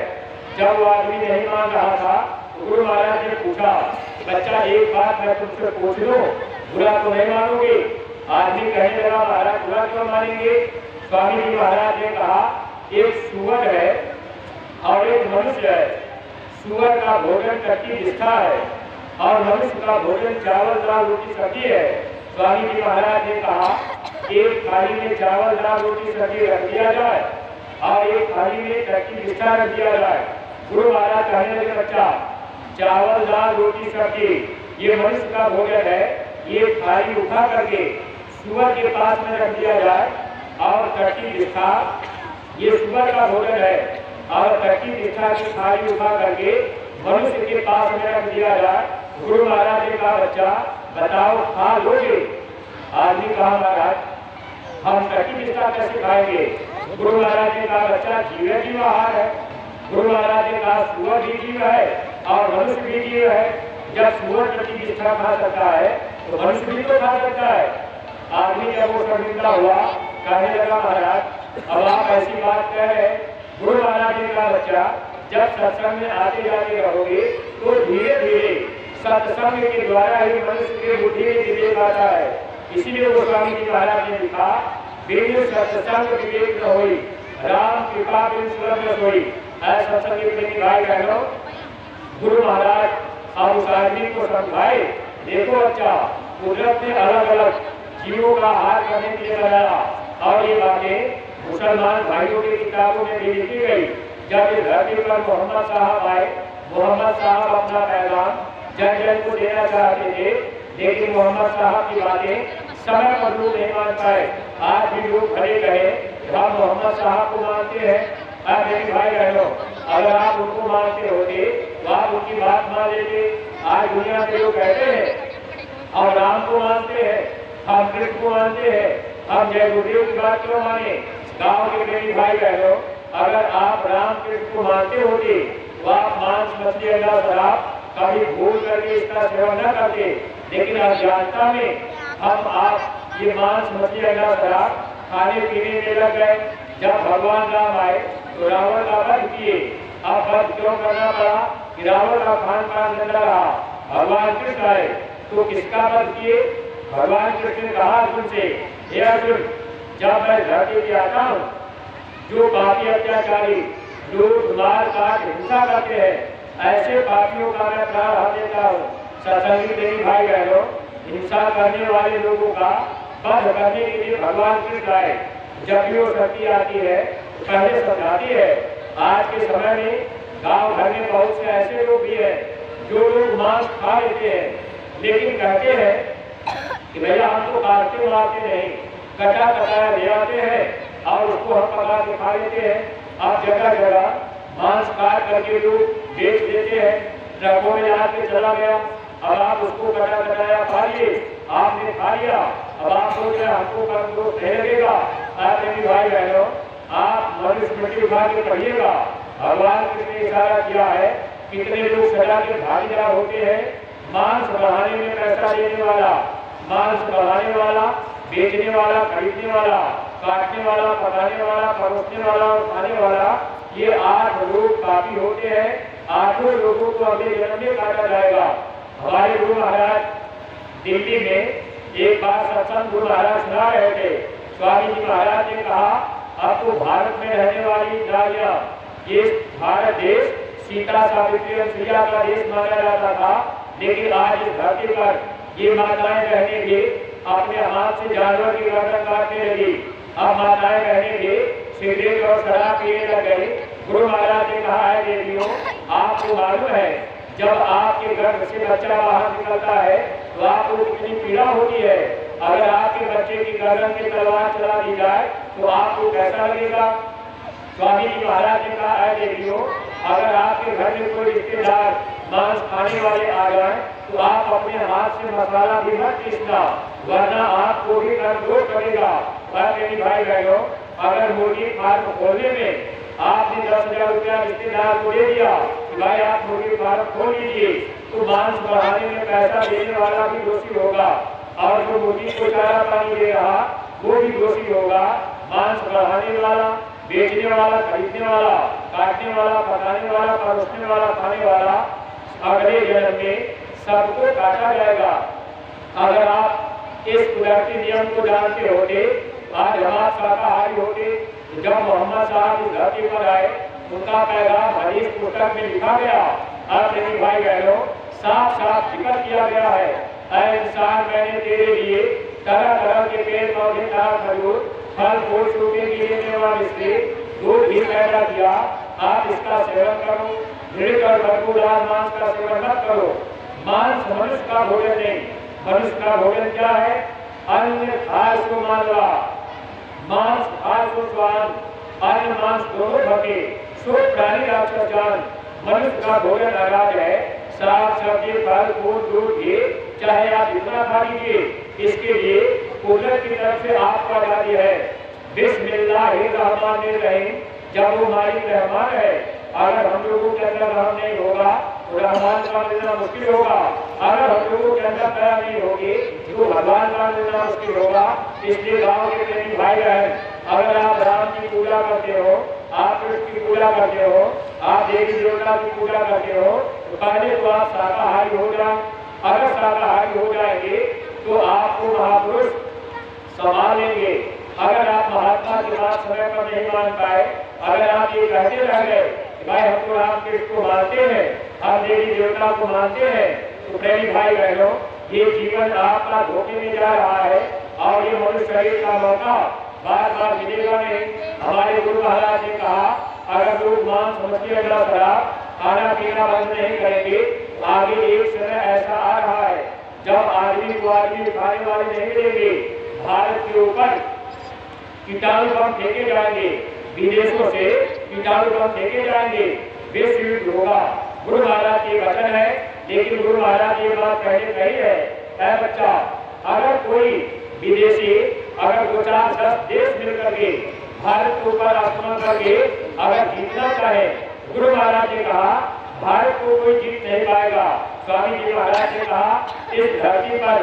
जब वो आदमी नहीं मान रहा था तो गुरु महाराज ने पूछा, बच्चा एक बात मैं तुमसे पूछ लूं, बुरा तो नहीं मानोगे? आदमी कहने लगा, महाराज बुरा क्यों मानेंगे? स्वामी जी महाराज ने कहा, एक सुअर है और एक मनुष्य है। सुअर का भोजन कच्ची निष्ठा है और मनुष्य का भोजन चावल दाल रोटी सब्जी है। स्वामी जी महाराज ने कहा एक थाली में चावल दाल रोटी सब्जी रख दिया जाए और एक थाली में कच्ची निष्ठा रख दिया जाए। गुरु महाराज कहने लगे, बच्चा चावल दाल रोटी सब्जी ये मनुष्य का भोजन है, ये थाली उठा करके सुअर के पास में रख दिया जाए और कच्ची निष्ठा ये सुअर का भोजन है और कच्ची निष्ठा की थाली उठा करके मनुष्य के पास में रख दिया जाए। गुरु महाराज ने कहा, बच्चा बताओ खा लोगे? आदमी कहा, महाराज हम कच्ची निष्ठा कैसे खाएंगे? गुरु महाराज ने कहा, बच्चा जीव जीवाहार है। गुरु महाराज ने कहा, सुअर भी जीव है और मनुष्य भी जीव है। जब सुअर कच्ची निष्ठा खा सकता है तो मनुष्य भी तो खा सकता है। आदमी जब वो शर्मिंदा हुआ कहने लगा, महाराज अब आप ऐसी बात कह रहे हैं। गुरु महाराज ने कहा, बच्चा जब सत्संग में आते जाते रहोगे तो धीरे धीरे सत्संग के द्वारा ही मनुष्य की बुद्धि में विवेक आता है। इसीलिए गोस्वामी जी महाराज ने लिखा, बिन सत्संग विवेक न होई, राम कृपा बिन सुलभ न सोई। ऐसा सत्संग प्रेमी भाई बहनों, गुरु महाराज और उस आदमी को समझाए, देखो बच्चा कुदरत ने अलग अलग जीवों का आहार करने के लिए बनाया और ये बातें मुसलमान भाइयों की किताबों में भी लिखी गई। जब इस धरती पर मोहम्मद साहब आए, मोहम्मद साहब अपना पैगाम जन जन को देना चाहते थे, लेकिन मोहम्मद साहब की बातें समय पर लोग नहीं मान पाए। आज भी लोग खड़े गए, हम मोहम्मद साहब को मानते हैं। मेरे भाई बहनों, अगर आप उनको मानते होते तो आप उनकी बात मान लेते। आज दुनिया के लोग कहते हैं और राम को मानते हैं, हम कृष्ण को मानते हैं, हम जय गुरुदेव की बात क्यों माने? गाँव के मेरे भाई बहनों, अगर आप राम कृष्ण को मानते होते तो आप मांस मछली अंडा शराब कभी भूल करके इसका सेवन न करते। लेकिन अज्ञानता में हम आप ये मांस मछली अंडा शराब खाने पीने में लग गए। जब भगवान राम आए तो रावण का वध किए। अब वध क्यों करना पड़ा कि रावण का खान पान गंदा रहा। भगवान कृष्ण आए तो किसका वध किए? भगवान कृष्ण ने कहा अर्जुन से, हे अर्जुन जब मैं धरती पे आता हूँ, जो पापी अत्याचारी लूट मार काट हिंसा करते हैं ऐसे पापियों का मैं प्राण देता हूँ। सत्संगी देवी भाई बहनों, हिंसा करने वाले लोगों का वध करने के लिए भगवान कृष्ण आए। जब भी वो शक्ति आती है पहले समझाती है। आज के समय में गांव घर में बहुत से ऐसे लोग भी हैं जो लोग मांस खा लेते हैं, लेकिन कहते हैं कि भैया हम तो काटते मारते नहीं, कटा कटाया ले आते हैं और उसको हम पका के खा लेते हैं। अब जगह जगह मांस काट करके लोग बेच देते हैं, ट्रकों में आके चला गया। अब आप उसको कटा कटाया खा लिए, आपने खा लिया, अब आप सोच रहे हमको कल को लगेगा। आप मेरी भाई बहनों, आप मनुस्मृति उठा के पढ़िएगा, भगवान ने इशारा किया है कितने लोग सजा के भागीदार होते हैं। मांस बढ़ाने में पैसा देने वाला, मांस बढ़ाने वाला, बेचने वाला, खरीदने वाला, काटने वाला, पकाने वाला, परोसने वाला और खाने वाला, ये 8 लोग काफी होते हैं। 8 लोगों को अगले जन्म में काटा जाएगा। हमारे गुरु महाराज दिल्ली में एक बार सत्संग गुरु महाराज सुना रहे थे। स्वामी जी महाराज ने कहा अब तो भारत में रहने वाली नारियां, ये भारत देश सीता सावित्री और प्रिया का देश माना जाता था, लेकिन आज इस धरती पर ये माताएं बहनें भी अपने हाथ से जानवर की गर्दन काटने लगी। अब माताएं बहनें भी सिगरेट और शराब पीने लग गई। गुरु महाराज ने कहा है देवियों, आपको मालूम है जब आपके गर्भ से बच्चा बाहर निकलता है तो आपको कितनी पीड़ा होती है। अगर आपके बच्चे की गर्दन में तलवार चला दी जाए तो आपको कैसा लगेगा। स्वामी जी महाराज ने कहा है देवियों, अगर आपके घर में कोई रिश्तेदार मांस खाने वाले आ जाए तो आप अपने हाथ से मसाला भी मत पीसना, वरना आपको भी कंट्रोल करेगा। मेरी भाई बहनों, अगर मुर्गी फार्म खोलने में आपने 10,000 रुपया रिश्तेदार को दे दिया कि भाई आप मुर्गी फार्म खोल लीजिए, तो मांस बढ़ाने में पैसा देने वाला भी दोषी होगा और जो मुर्गी को चारा पानी दे रहा वो भी दोषी होगा। मांस बढ़ाने वाला, बेचने वाला, खरीदने वाला, काटने वाला, पकाने वाला, परोसने वाला, खाने वाला अगले जन्म में सबको काटा जाएगा। अगर आप इस कुदरती नियम को जानते होते, आज हम शाकाहारी होते। जब मोहम्मद साहब इस धरती पर आए, उनका पैगाम हदीस पुस्तक में लिखा गया। अब मेरी भाई बहनों, साफ साफ जिक्र किया गया है, ऐ इंसान मैंने तेरे लिए तरह तरह के पेड़ पौधे, खजूर, फल फूल, सूखे गिरने वाले से दूध भी पैदा किया। आप इसका सेवन करो, दृढ़ और बदबूदार मांस का सेवन मत करो। मांस मनुष्य का भोजन नहीं। मनुष्य का भोजन क्या है? अन्य खास को मानवा, मांस खास को स्वान, अन्य मांस दोनों भके, सो प्राणी राक्षस जान। मनुष्य का भोजन अनाज है, साग सब्जी, फल फूल, दूध, घी, चाहे आप जितना खा लीजिए। इसके लिए कुदरत की तरफ से आपको आजादी है। बिस्मिल्लाहिर्रहमानिर्रहीम, जब वो मालिक रहमान है। अगर हम लोगों के अंदर रहम नहीं होगा तो रहमान का मिलना मुश्किल होगा। अगर हम लोगों के अंदर दया नहीं होगी तो भगवान का मिलना मुश्किल होगा। इसलिए गाँव के प्रेमी भाई बहन, अगर आप राम की पूजा करते हो, आप कृष्ण की पूजा करते हो, आप देवी देवता की पूजा करते हो, तो पहले तो आप शाकाहारी हो जाए। अगर शाकाहारी हो जाएंगे तो आपको महापुरुष संभाल लेंगे। अगर आप महात्मा की बात समय पर नहीं मान पाए, अगर आप ये कहते रह गए भाई हम तो राम कृष्ण को मानते हैं, हम देवी देवता को मानते हैं, तो प्रेमी भाई बहनों, ये जीवन आपका धोखे में जा रहा है और ये मनुष्य शरीर का मौका बार बार मिलेगा नहीं। हमारे गुरु महाराज ने कहा अगर लोग मांस मछली अगला शराब खाना पीना बंद नहीं करेंगे, आगे एक समय ऐसा आ रहा है जब आदमी को आदमी खाने वाले नहीं मिलेंगे। भारत के ऊपर कीटाणु बम फेंके जाएंगे, विदेशों से कीटाणु बम फेंके जाएंगे, विश्व युद्ध होगा। गुरु महाराज ये वचन है, लेकिन गुरु महाराज ये बात पहले कही है, ऐ बच्चा, अगर कोई विदेशी अगर 2-4-10 देश मिलकर के भारत के ऊपर आक्रमण करके अगर जीतना चाहे, गुरु महाराज ने कहा भारत को कोई जीत नहीं पाएगा। स्वामी जी महाराज ने कहा इस धरती पर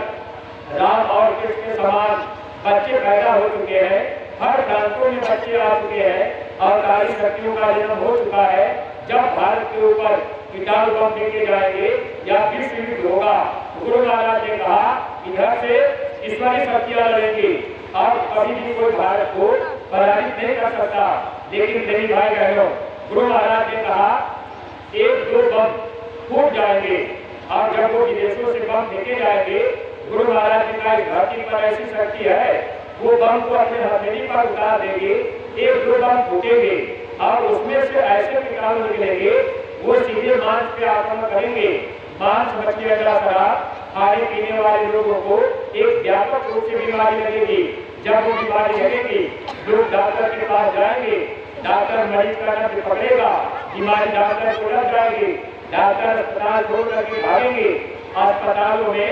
राम और कृष्ण के समान बच्चे पैदा हो चुके हैं, हर प्रांतों में बच्चे आ चुके हैं और सारी शक्तियों का जन्म हो चुका है। जब भारत के ऊपर कीटाणु बम फेंके जाएंगे या विश्व युद्ध होगा, गुरु महाराज ने कहा इधर से ईश्वरीय शक्तियां लड़ेंगी और कभी भी कोई भारत को पराजित नहीं कर सकता। लेकिन मेरी भाई बहनों, गुरु महाराज ने कहा 1-2 बम फूट जाएंगे और जब वो विदेशों से बम फेंके जाएंगे, गुरु महाराज ने कहा धरती पर ऐसी शक्ति है वो बम को अपने हथेली पर उतार देंगे, 1-2 बम फूटेंगे और उसमें से ऐसे कीटाणु निकलेंगे वो सीधे मांस पे आक्रमण करेंगे। मांस मछली अगला शराब खाने पीने वाले लोगों को एक व्यापक रूप से बीमारी लगेगी। जब वो बीमारी लगेगी, लोग डॉक्टर के पास जाएंगे, डॉक्टर मरीज का नब्ज पकड़ेगा, बीमारी डॉक्टर को लग जाएगी, डॉक्टर अस्पताल छोड़ करके भागेंगे, अस्पतालों में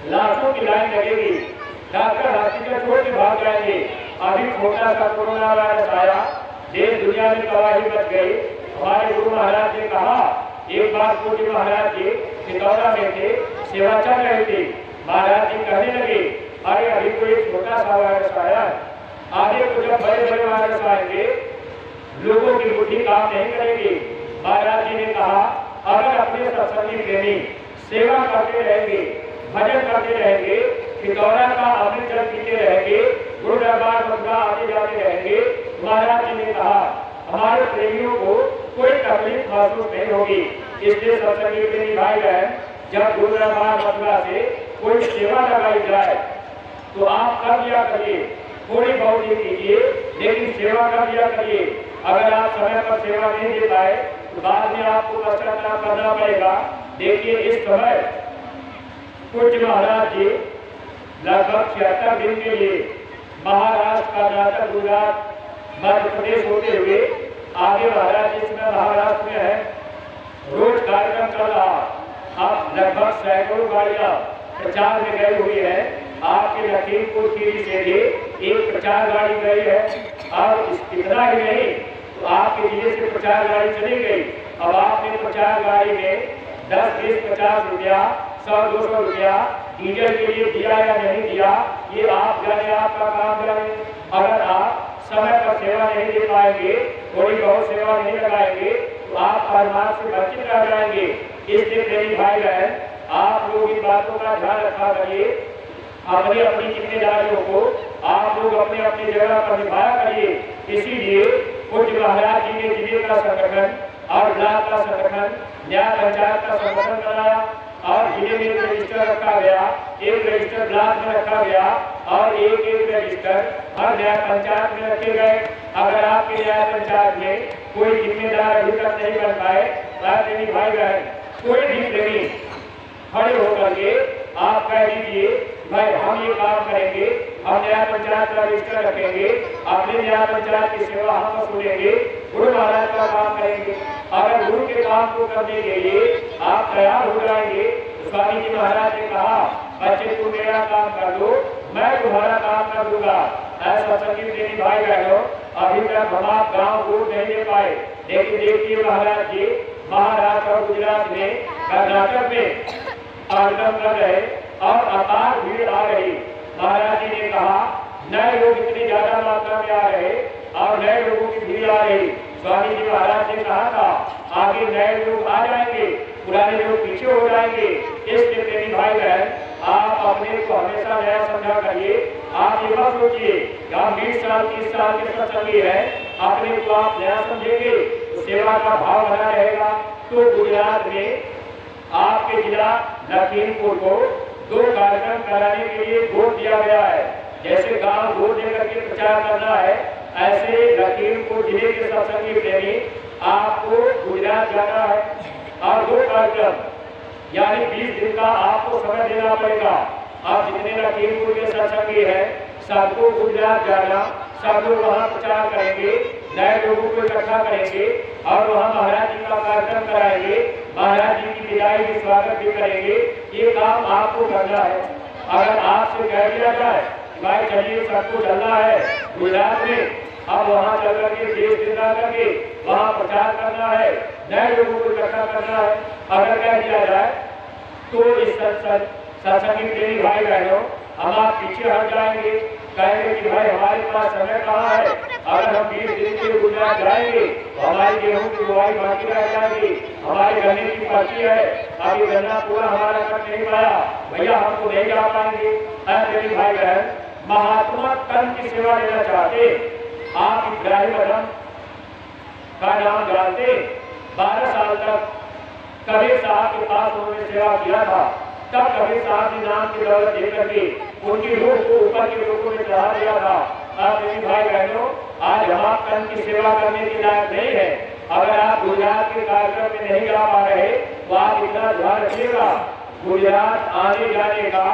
लाखों की लाइन लगेगी, डॉक्टर हॉस्पिटल छोड़ के भाग जाएंगे। अभी छोटा सा कोरोना वायरस आया, देश दुनिया में तबाही मच गई। हमारे गुरु महाराज ने कहा, एक बार पूज्य महाराज जी चितौरा में थे, सेवा चल रही थी। महाराज जी कहने लगे, अरे अभी तो एक छोटा सा वायरस आया, आगे तो जब बड़े बड़े वायरस आएंगे लोगों की बुद्धि काम नहीं करेगी। महाराज जी ने कहा, अगर अपने सत्संगी प्रेमी सेवा करते रहेंगे, भजन करते रहेंगे, चितौरा का अमृत जल पीते रहेंगे, गुरु दरबार मथुरा आते जाते रहेंगे, महाराज जी ने कहा हमारे प्रेमियों को कोई तकलीफ महसूस नहीं होगी। इसलिए सत्संगी प्रेमी भाई बहन, जब गुरु दरबार मथुरा से कोई सेवा लगाई जाए तो आप कर दिया करिए, थोड़ी बहुत ही कीजिए, लेकिन सेवा कर दिया करिए। अगर आप समय पर सेवा नहीं दे पाए तो बाद में आपको पश्चाताप करना पड़ेगा। देखिए, इस समय पूज्य महाराज जी लगभग 76 दिन के लिए महाराष्ट्र, कर्नाटक, गुजरात, मध्य प्रदेश होते हुए आगे महाराज जी इसमें महाराष्ट्र में है, रोज कार्यक्रम चल रहा। अब लगभग सैकड़ों गाड़ियां प्रचार में गई हुई है। आपके लखीमपुर खीरी से भी एक प्रचार गाड़ी गई है, और इतना ही नहीं तो आपके जिले से प्रचार गाड़ी चली गई। अब आपने प्रचार गाड़ी में 10, 20, 50 रुपया, 100, 200 रुपया डीजल के लिए दिया या नहीं दिया, ये आप जाने, आपका काम जाने। अगर आप समय पर सेवा नहीं दे पाएंगे, थोड़ी बहुत सेवा नहीं लगाएंगे तो आप परमार्थ से वंचित रह जाएंगे। इसलिए प्रेमी भाई बहन, आप लोग इन बातों का ध्यान रखा करिए। अपनी अपनी जिम्मेदारियों को आप लोग अपने अपनी जगह पर निभाया करिए। इसीलिए पूज्य महाराज जी ने जिले का संगठन और ब्लॉक का संगठन, न्याय पंचायत का संगठन बनाया और जिले में रजिस्टर रखा गया, एक रजिस्टर ब्लॉक में रखा गया और एक रजिस्टर हर न्याय पंचायत में रखे गए। अगर आपके न्याय पंचायत में कोई जिम्मेदार अभी तक नहीं बन पाए, प्रेमी भाई बहन, कोई भी प्रेमी खड़े होकर के आप कह दीजिए, भाई हम ये काम करेंगे, हम न्याय पंचायत का रजिस्टर रखेंगे, अपने न्याय पंचायत की सेवा हम वसूलेंगे, गुरु महाराज का काम करेंगे। अगर गुरु के काम को करने के लिए आप तैयार हो जाएंगे तो स्वामी जी महाराज ने कहा, बच्चे तुम मेरा काम कर दो, मैं तुम्हारा काम कर दूंगा। ऐसा सभी प्रेमी भाई बहनों, अभी तक हम आप गाँव गुरु नहीं दे पाए, लेकिन देखिए महाराज जी महाराष्ट्र और गुजरात में, कर्नाटक में कार्यक्रम कर रहे और अपार भीड़ आ रही। महाराज जी ने कहा, नए लोग इतनी ज्यादा मात्रा में आ रहे और नए लोगों की भीड़ आ रही। स्वामी जी महाराज ने कहा था, आगे नए लोग आ जाएंगे, पुराने लोग पीछे हो जाएंगे। इसलिए प्रेमी भाई बहन, आप अपने को हमेशा नया समझा करिए। आप ये मत सोचिए कि आप 20 साल 30 साल के सत्संगी है, अपने को आप नया समझेंगे तो सेवा का भाव बना रहेगा। तो गुजरात में आपके जिला लखीमपुर को 2 कार्यक्रम कराने के लिए वोट दिया गया है। जैसे गांव वोट देकर के प्रचार करना है, ऐसे लखीमपुर जिले के सत्संगी प्रेमी आपको गुजरात जाना है और 2 कार्यक्रम यानी 20 दिन का आपको समय देना पड़ेगा। आप जितने लखीमपुर के सत्संगी हैं, सबको गुजरात जाना, सब लोग वहाँ प्रचार करेंगे, नए लोगों को इकट्ठा करेंगे और वहाँ महाराज जी का कार्यक्रम कराएंगे, महाराज जी की विदाई की स्वागत भी करेंगे। ये काम आपको करना है। अगर आपसे कह दिया जाए भाई चलिए सबको चलना है गुजरात में, अब वहाँ चल करके देश जिंदा करके वहाँ प्रचार करना है, नए लोगों को इकट्ठा करना है, अगर कह दिया जाए तो इस सत्संगी प्रेमी भाई बहनों, हम आप पीछे हट जाएंगे, कहेंगे कि भाई हमारे पास समय कहाँ है। अगर हम 20 दिन के गुजरात जाएंगे तो हमारी गेहूं की बुआई बाकी रह जाएगी, हमारी गन्ने की पर्ची है, अभी गन्ना पूरा हमारा कट नहीं पाया, भैया हमको नहीं जा पाएंगे। मेरी भाई बहन, महात्मा तन की सेवा लेना चाहते, आप इब्राहिम आजम का नाम जानते, 12 साल तक कबीर साहब के पास उन्होंने सेवा किया था। तब कबीर साहब ने नाम की दौलत देकर के उनकी रूह को ऊपर के लोगों में चढ़ा दिया था। मेरी भाई बहनों, आज हम आप तन की सेवा करने के लायक नहीं है। अगर आप गुजरात के कार्यक्रम में नहीं जा पा रहे तो आप इतना ध्यान रखिएगा, गुजरात आने जाने का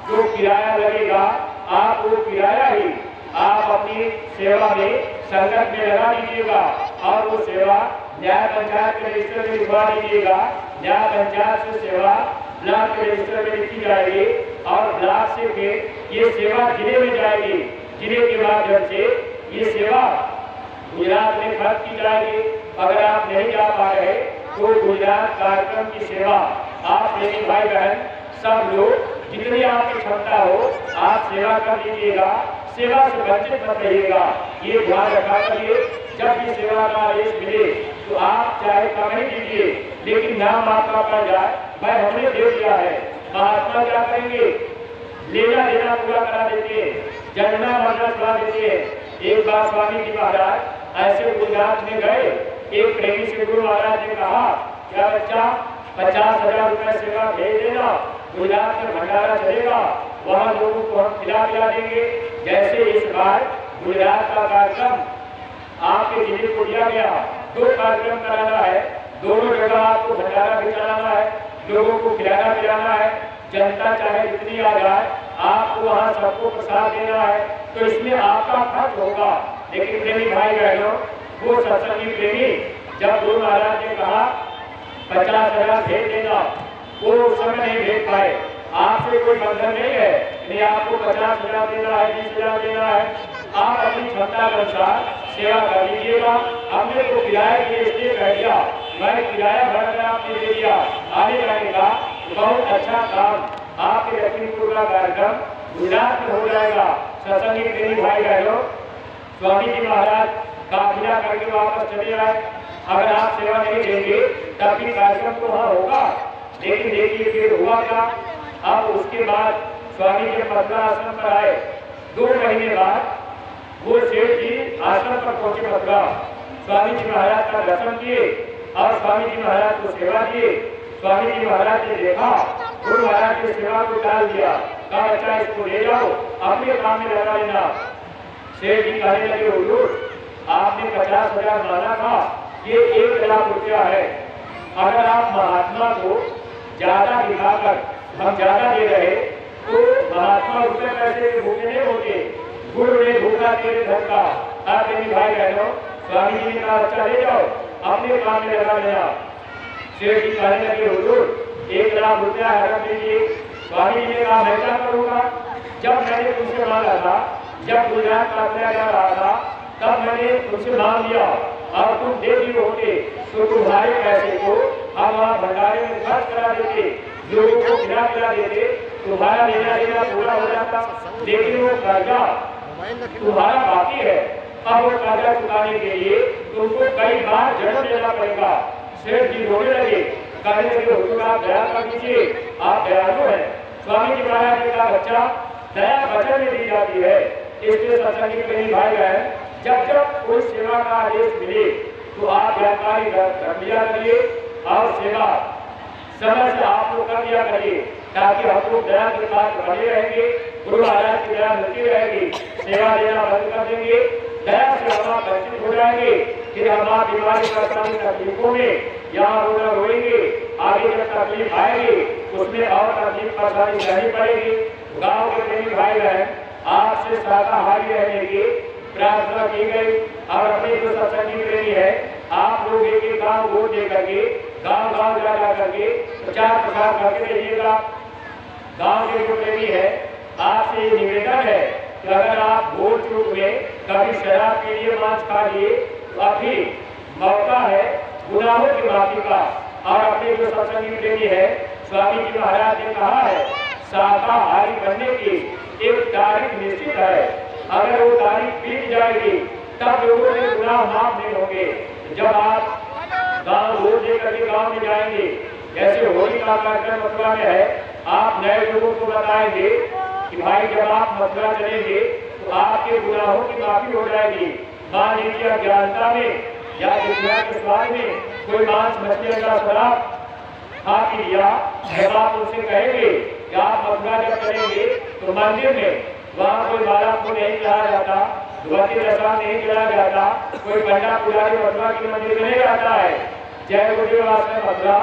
जो किराया लगेगा, आप वो किराया ही आप अपनी सेवा में संगत में लगा दीजिएगा और वो सेवा न्याय पंचायत के रजिस्टर में लिखवा दीजिएगा। न्याय पंचायत से सेवा ब्लॉक के रजिस्टर में लिखी जाएगी और ब्लॉक से फिर ये सेवा जिले में जाएगी। जिले के माध्यम से ये सेवा गुजरात में खर्च की जाएगी। अगर आप नहीं जा पा रहे तो गुजरात कार्यक्रम की सेवा आप मेरे भाई बहन सब लोग जितनी आपकी क्षमता हो आप सेवा कर लीजिएगा। सेवा से वंचित मत रहिएगा, ये ध्यान रखा करिए। जब भी सेवा का आदेश मिले तो आप चाहे कम ही दीजिए, लेकिन नाम आपका पड़ जाए भाई हमने दे दिया है। महात्मा क्या करेंगे, लेना देना पूरा करा देते हैं, जनना मरना छुड़ा देते हैं। एक बार स्वामी जी महाराज ऐसे गुजरात में गए, एक प्रेमी से गुरु महाराज ने कहा क्या बच्चा 50,000 रुपए सेवा भेज देना, गुजरात में भंडारा चलेगा, वहाँ लोगों को हम खिला पिला देंगे। जैसे इस बार गुजरात का कार्यक्रम आपके जिले को दिया गया, 2 कार्यक्रम कराना है, दोनों जगह आपको भंडारा भी चलाना है, लोगों को खिलाना पिलाना है। जनता चाहे जितनी आ जाए आपको वहाँ सबको प्रसाद देना है, तो इसमें आपका खर्च होगा। लेकिन प्रेमी भाई बहनों, वो सत्संगी प्रेमी जब गुरु महाराज ने कहा 50,000 भेज देना, वो उस समय नहीं भेज पाए। आपसे कोई बंधन नहीं है, नहीं आपको 50,000 देना है, 20,000 देना है, आप अपनी क्षमता के अनुसार सेवा कर लीजिएगा। हमने तो किराया के इसलिए कह दिया, मैं किराया भर आपने दे दिया, आने जाने का बहुत अच्छा काम आपके लक्ष्मीपुर का कार्यक्रम गुजरात में हो जाएगा। सत्संगी प्रेमी भाई बहनों, स्वामी जी महाराज काफिला करके वापस चले आए। अगर आप सेवा नहीं देंगे तब भी कार्यक्रम तो वहाँ होगा, लेकिन देखिए फिर हुआ क्या। अब उसके बाद स्वामी जी मथुरा आश्रम पर आए। 2 महीने बाद वो सेठ जी आश्रम पर पहुंचे मथुरा। स्वामी जी महाराज का दर्शन किए और स्वामी जी महाराज को सेवा दिए। स्वामी जी महाराज ने देखा गुरु महाराज की सेवा को टाल दिया, कहा अच्छा इसको ले जाओ अपने काम में लगा लेना। सेठ जी कहने लगे हुजूर आपने 50,000 माना था, ये 1 लाख रुपया है। अगर आप महात्मा को ज्यादा दिखाकर हम ज्यादा दे रहे तो महात्मा रुपये पैसे के भूखे नहीं होते। गुरु ने भूखा तेरे धन का। आप मेरी भाई बहनों, स्वामी जी ने कहा अच्छा ले जाओ अपने काम में लगा लेना। सेठ जी कहने लगे हुजूर 1 लाख रुपया रख दीजिए। स्वामी जी ने कहा मैं क्या करूँगा, जब मैंने तुमसे मांगा था, जब गुजरात का जा रहा था तब मैंने तुमसे मांग लिया और तुम दे दिए होते तो तुम्हारे पैसे को हम वहाँ भंडारे में खर्च करा देते, लोगों को खिला पिला देते, तुम्हारा लेना देना पूरा हो जाता। लेकिन वो कर्जा तुम्हारा बाकी है, अब वो कर्जा चुकाने के लिए तुमको कई बार जन्म लेना पड़ेगा। सेठ जी रोने लगे, कहने लगे हुजूर आप दया कर दीजिए, आप दयालु हैं। स्वामी जी महाराज ने कहा बच्चा दया वचन में दी जाती है। इसलिए सत्संगी प्रेमी भाई बहन, जब जब कोई सेवा का आदेश मिले तो आप जानकारी रख लिया करिए और सेवा समय से आप लोग कर दिया करिए, ताकि हम लोग दया के साथ बने रहेंगे, गुरु महाराज की दया मिलती रहेगी। सेवा देना बंद कर देंगे, दया से हम वंचित हो जाएंगे, फिर हम बीमारी परेशानी तकलीफों में यहाँ रोना रोएंगे, आगे जब तकलीफ आएगी उसमें और तकलीफ परेशानी सहनी पड़ेगी। गाँव के प्रेमी भाई बहन, आपसे शाकाहारी रहने की प्रार्थना की गई और अपने जो सत्संगी प्रेमी है आप लोग एक गाँव वोट दे करके गाँव जा करके प्रचार प्रसार करके रहिएगा। गाँव के जो प्रेमी है आपसे निवेदन है कि अगर आप वोट चूक में कभी शराब के लिए मांस खा लिए तो अभी मौका है गुनाहों की माफी का। और अपने जो सत्संगी प्रेमी है, स्वामी जी महाराज ने कहा है शाकाहारी बनने की एक तारीख निश्चित है, अगर वो तारीख बीत जाएगी तब लोगों के गुनाह माफ नहीं होंगे। जब आप गाँव वोट देकर के गाँव में जाएंगे, जैसे होली का कार्यक्रम मथुरा में है, आप नए लोगों को बताएंगे कि भाई जब आप मथुरा चलेंगे तो आपके गुनाहों की माफी हो जाएगी। मान लीजिए अज्ञानता में या दुनिया के स्वाद में कोई मांस मछली का शराब खा पी लिया, जब आप उनसे कहेंगे कि आप मथुरा जब चलेंगे तो मंदिर में वहाँ कोई माला को नहीं चढ़ाया जाता, धुआती प्रसाद नहीं चढ़ाया जाता, कोई पंडा पुजारी मथुरा के मंदिर में नहीं जाता है। जय गुरुदेव आश्रम मथुरा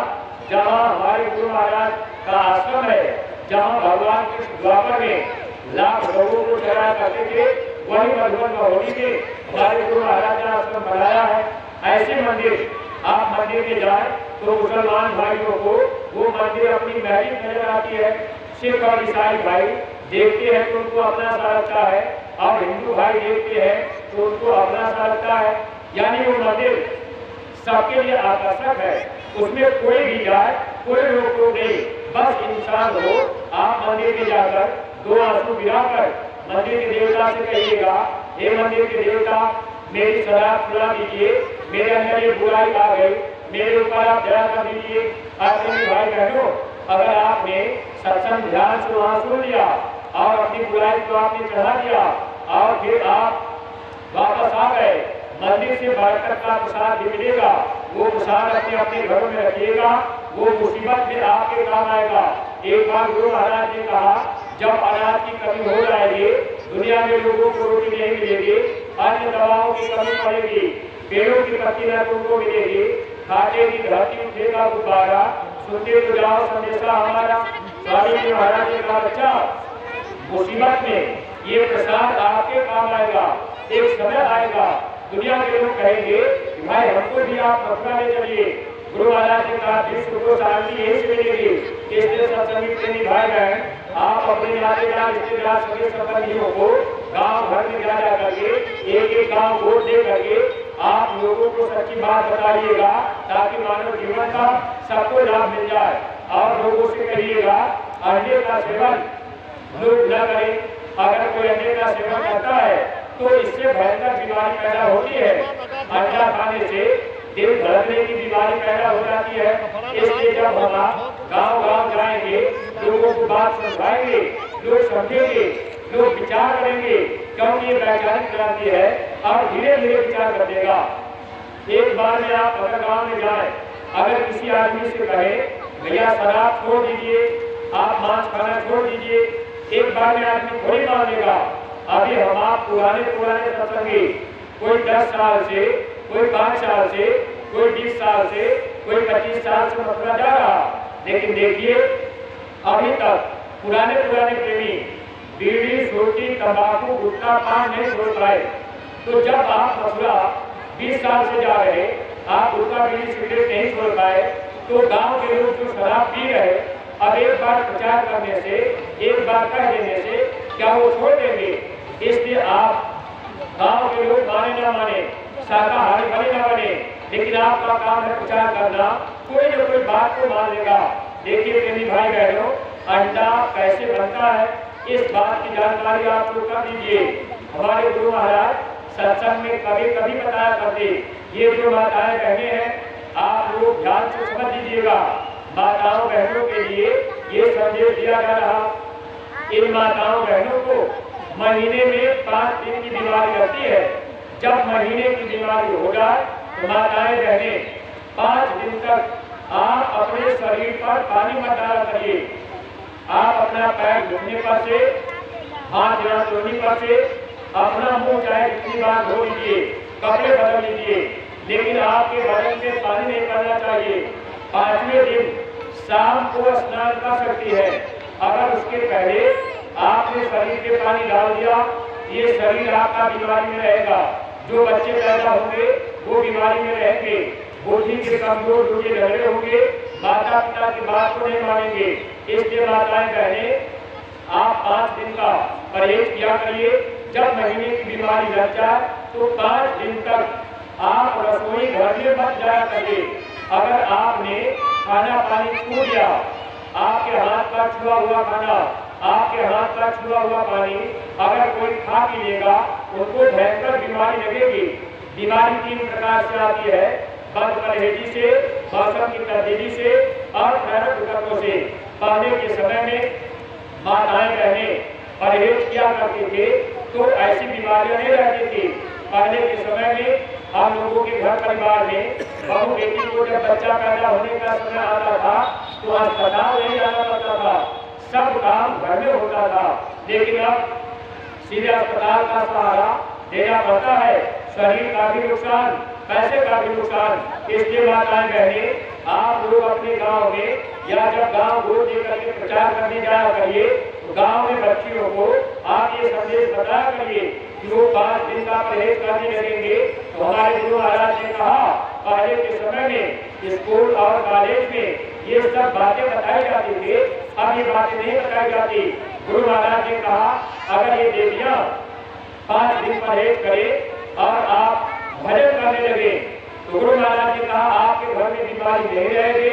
जहाँ हमारे गुरु महाराज का आश्रम है, जहाँ भगवान कृष्ण द्वापर में लाख लोगों को चढ़ाया करते थे, वही मधुबन महोली में हमारे गुरु महाराज ने आश्रम बनाया है। ऐसे मंदिर आप मंदिर में जाए तो मुसलमान भाइयों को वो मंदिर अपनी महरी नजर आती है। सिख और ईसाई भाई देखते हैं तो उनको अपना सा लगता है, और हिंदू भाई देखते हैं तो उनको अपना सा लगता है। यानी वो मंदिर सबके लिए आकर्षक है, उसमें कोई भी जाए, कोई रोक टोक नहीं। बस इंसान हो, आप मंदिर में जाकर दो आंसू गिराकर मंदिर के देवता से कहिएगा, हे मंदिर के देवता, मेरी शराब छुड़ा दीजिए, मेरे अंदर ये बुराई आ गई, मेरे ऊपर आप दया कर दीजिए। आदमी भाई बहनों, अगर आपने सत्संग ध्यान से वहां सुन लिया और अपनी बुराई को आपने चढ़ा दिया और फिर आप वापस आ गए, मंदिर से बरकत का प्रसाद भी मिलेगा, वो प्रसाद अपने अपने घरों में रखिएगा, वो मुसीबत में आपके काम आएगा। एक बार गुरु महाराज ने कहा, जब अनाज की कमी हो जाएगी, दुनिया में लोगों को रोटी नहीं मिलेगी, अन्य दवाओं की कमी पड़ेगी, पेड़ों की पत्ती न तुमको मिलेगी, खाने की धरती उठेगा गुब्बारा, सुनते तो जाओ संदेशा हमारा। स्वामी जी महाराज ने कहा, अच्छा मुसीबत में ये प्रसाद आपके काम आएगा। एक समय आएगा दुनिया के लोग कहेंगे कि भाई हमको भी आप मथुरा ले चलिए। गुरु महाराज ने कहा, विश्व को शांति यही से मिलेगी। इसलिए सत्संगी प्रेमी भाई बहन, आप अपने नातेदार रिश्तेदार सभी संबंधियों को गांव घर में जा करके एक एक गांव वोट दे करके आप लोगों को सच्ची बात बताइएगा, ताकि मानव जीवन का सबको लाभ मिल जाए। और लोगों से कहिएगा, अंडे का सेवन लोग न करें। अगर कोई अंडे का सेवन करता है तो इससे भयंकर बीमारी पैदा होती है। अंडा खाने से दिल धड़कने की बीमारी पैदा हो जाती है। इसलिए जब हम गांव गांव जाएंगे, लोगों को बात समझाएंगे, लोग समझेंगे, लोग विचार करेंगे, क्योंकि ये वैज्ञानिक क्रांति है और धीरे धीरे विचार कर देगा। एक बार में आप अगर गांव में जाए, अगर किसी आदमी से कहे भैया शराब छोड़ दीजिए, आप मांस खाना छोड़ दीजिए, एक बार में आदमी थोड़ी मानेगा। अभी हम आप पुराने सत्संगी, कोई 10 साल से, कोई 5 साल से, कोई 20 साल से, कोई 25 साल से मथुरा जा रहा, लेकिन देखिए अभी तक पुराने प्रेमी बीड़ी, रोटी, तंबाकू, गुटखा, पान नहीं छोड़ पाए। तो जब आप मथुरा 20 साल से जा रहे, आप गुटखा, बीड़ी, सिगरेट नहीं छोड़ पाए, तो गांव के लोग जो शराब पी रहे, अब एक बार प्रचार करने से, एक बार कह देने से क्या वो छोड़ देंगे? इसलिए आप गांव के लोग माने ना माने, शाकाहारी बने ना बने, लेकिन आपका काम है प्रचार करना। कोई न कोई बात को मान लेगा। देखिए प्रेमी भाई बहनों, अंडा कैसे बनता है, इस बात की जानकारी आप लोग कर दीजिए। हमारे गुरु महाराज सत्संग में कभी कभी बताया करते, ये जो माताएं बहने हैं, आप लोग ध्यान से समझ लीजिएगा। माताओं बहनों के लिए ये संदेश दिया जा रहा। इन माताओं बहनों को महीने में 5 दिन की बीमारी रहती है। जब महीने की बीमारी हो जाए तो माताएं बहनें 5 दिन तक आप अपने शरीर पर पानी मत डाला करिए। आप अपना पैर धोने पर से, हाथ या धोने पर से, अपना मुंह चाहे कितनी बार धो लीजिए, कपड़े बदल लीजिए, लेकिन आपके बदन में पानी नहीं करना चाहिए। 5वें दिन शाम को स्नान कर सकती है। अगर उसके पहले आपने शरीर पे पानी डाल दिया, ये शरीर आपका बीमारी में रहेगा। जो बच्चे पैदा होंगे वो बीमारी में रहेंगे, बुद्धि के कमजोर दूसरे झगड़े होंगे, माता पिता की बात को नहीं मानेंगे। इसलिए माताएं बहनें, आप 5 दिन का परहेज किया करिए। जब महीने की बीमारी लग जाए तो 5 दिन तक आप रसोई घर में मत जाया करिए। अगर आपने खाना पानी छू दिया, आपके हाथ का छुआ हुआ खाना, आपके हाथ का छुआ हुआ पानी अगर कोई खा पी लेगा, उनको भयंकर बीमारी लगेगी। बीमारी 3 प्रकार से आती है, बद परहेजी से, मौसम की तब्दीली से और प्रारब्ध विकल्पों से। पहले के समय में माताएं बहनें परहेज किया करते थे तो ऐसी बीमारियां नहीं रहती थी। पहले के समय में हम लोगों के घर परिवार में बहू बेटी को जब बच्चा पैदा होने का समय आता था तो अस्पताल नहीं जाना पड़ता था, सब काम घर में होता था। लेकिन अब सीधे अस्पताल का सहारा देना पड़ता है। शरीर का भी नुकसान, पैसे का भी नुकसान। इसलिए माताएं बहने, आप लोग अपने गांव में या जब गांव गोद देकर के प्रचार करने जाया करिए तो गांव में बच्चियों को आप ये संदेश बताया करिए कि वो 5 दिन का परहेज करने लगेंगे। तो हमारे गुरु महाराज ने कहा पहले के समय में स्कूल और कॉलेज में ये सब बातें बताई जाती थी, अब ये बातें नहीं बताई जाती। गुरु महाराज ने कहा अगर ये देवियां 5 दिन परहेज करें और आप भजन करने लगे तो गुरु महाराज ने कहा आपके घर में बीमारी नहीं रहेगी,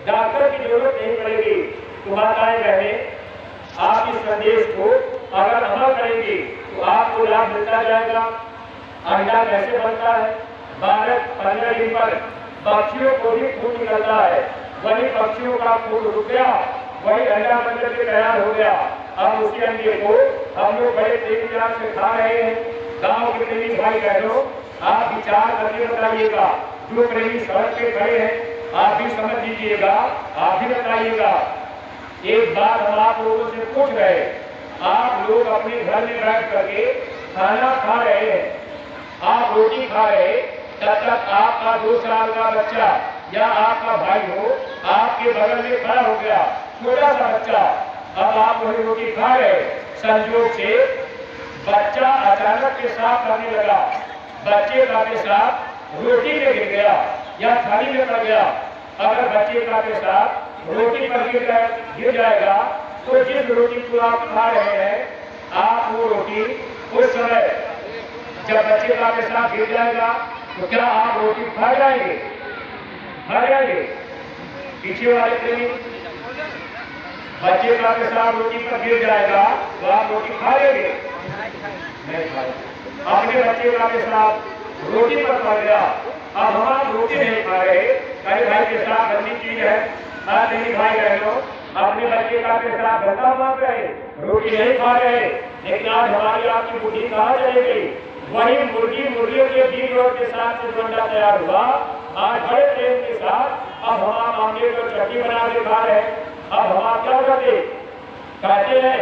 डॉक्टर की जरूरत नहीं पड़ेगी। तो माताएं बहने, आप इस संदेश को अगर अमल करेंगे तो आपको लाभ मिलता जाएगा। अंडा कैसे बनता है? 12-15 दिन पर पक्षियों को भी खून निकलता है, वही पक्षियों का खून रुक गया, वही अंडा बनकर के तैयार हो गया। अब उसी अंडे को हम लोग बड़े प्रेम प्यार से खा रहे हैं। गांव के प्रेमी भाई बहनों, आप विचार करके बताइएगा। जो प्रेमी सड़क पे खड़े हैं आप भी समझ लीजिएगा, आप भी बताइएगा। एक बार हम आप लोगों से पूछ रहे, आप लोग अपने घर में बैठ करके खाना खा रहे हैं, आप रोटी खा रहे, तब तक आपका 2 साल का बच्चा या आपका भाई हो आपके बगल में खड़ा हो गया, छोटा सा बच्चा। अब आप वही रोटी खा रहे, संयोग से बच्चा अचानक पेशाब करने लगा, बच्चे का पेशाब रोटी में गिर गया या थाली में पड़ गया। अगर बच्चे का पेशाब रोटी पर गिर जाएगा तो जिस रोटी को आप खा रहे हैं, आप वो रोटी उस समय जब बच्चे का पेशाब गिर जाएगा तो क्या आप रोटी खा जाएंगे? खा जाएंगे? पीछे वाले प्रेमी, बच्चे का पेशाब रोटी पर गिर जाएगा तो आप रोटी खा लेंगे? नहीं खाएंगे। अपने बच्चे का पेशाब रोटी पर पड़ गया, अब हम रोटी नहीं खा रहे। अरे भाई पेशाब गंदी चीज है, नहीं भाई बहनों, अपने बच्चे का पेशाब गंदा मान रहे, रोटी नहीं खा रहे। लेकिन आज हमारी आपकी बुद्धि कहाँ चलेगी? वही मुर्गियों के बीज और के साथ से अंडा तैयार हुआ, आज बड़े प्रेम के साथ अब हम आमलेट और चटनी बना के खा रहे। अब हम क्या करते? कहते हैं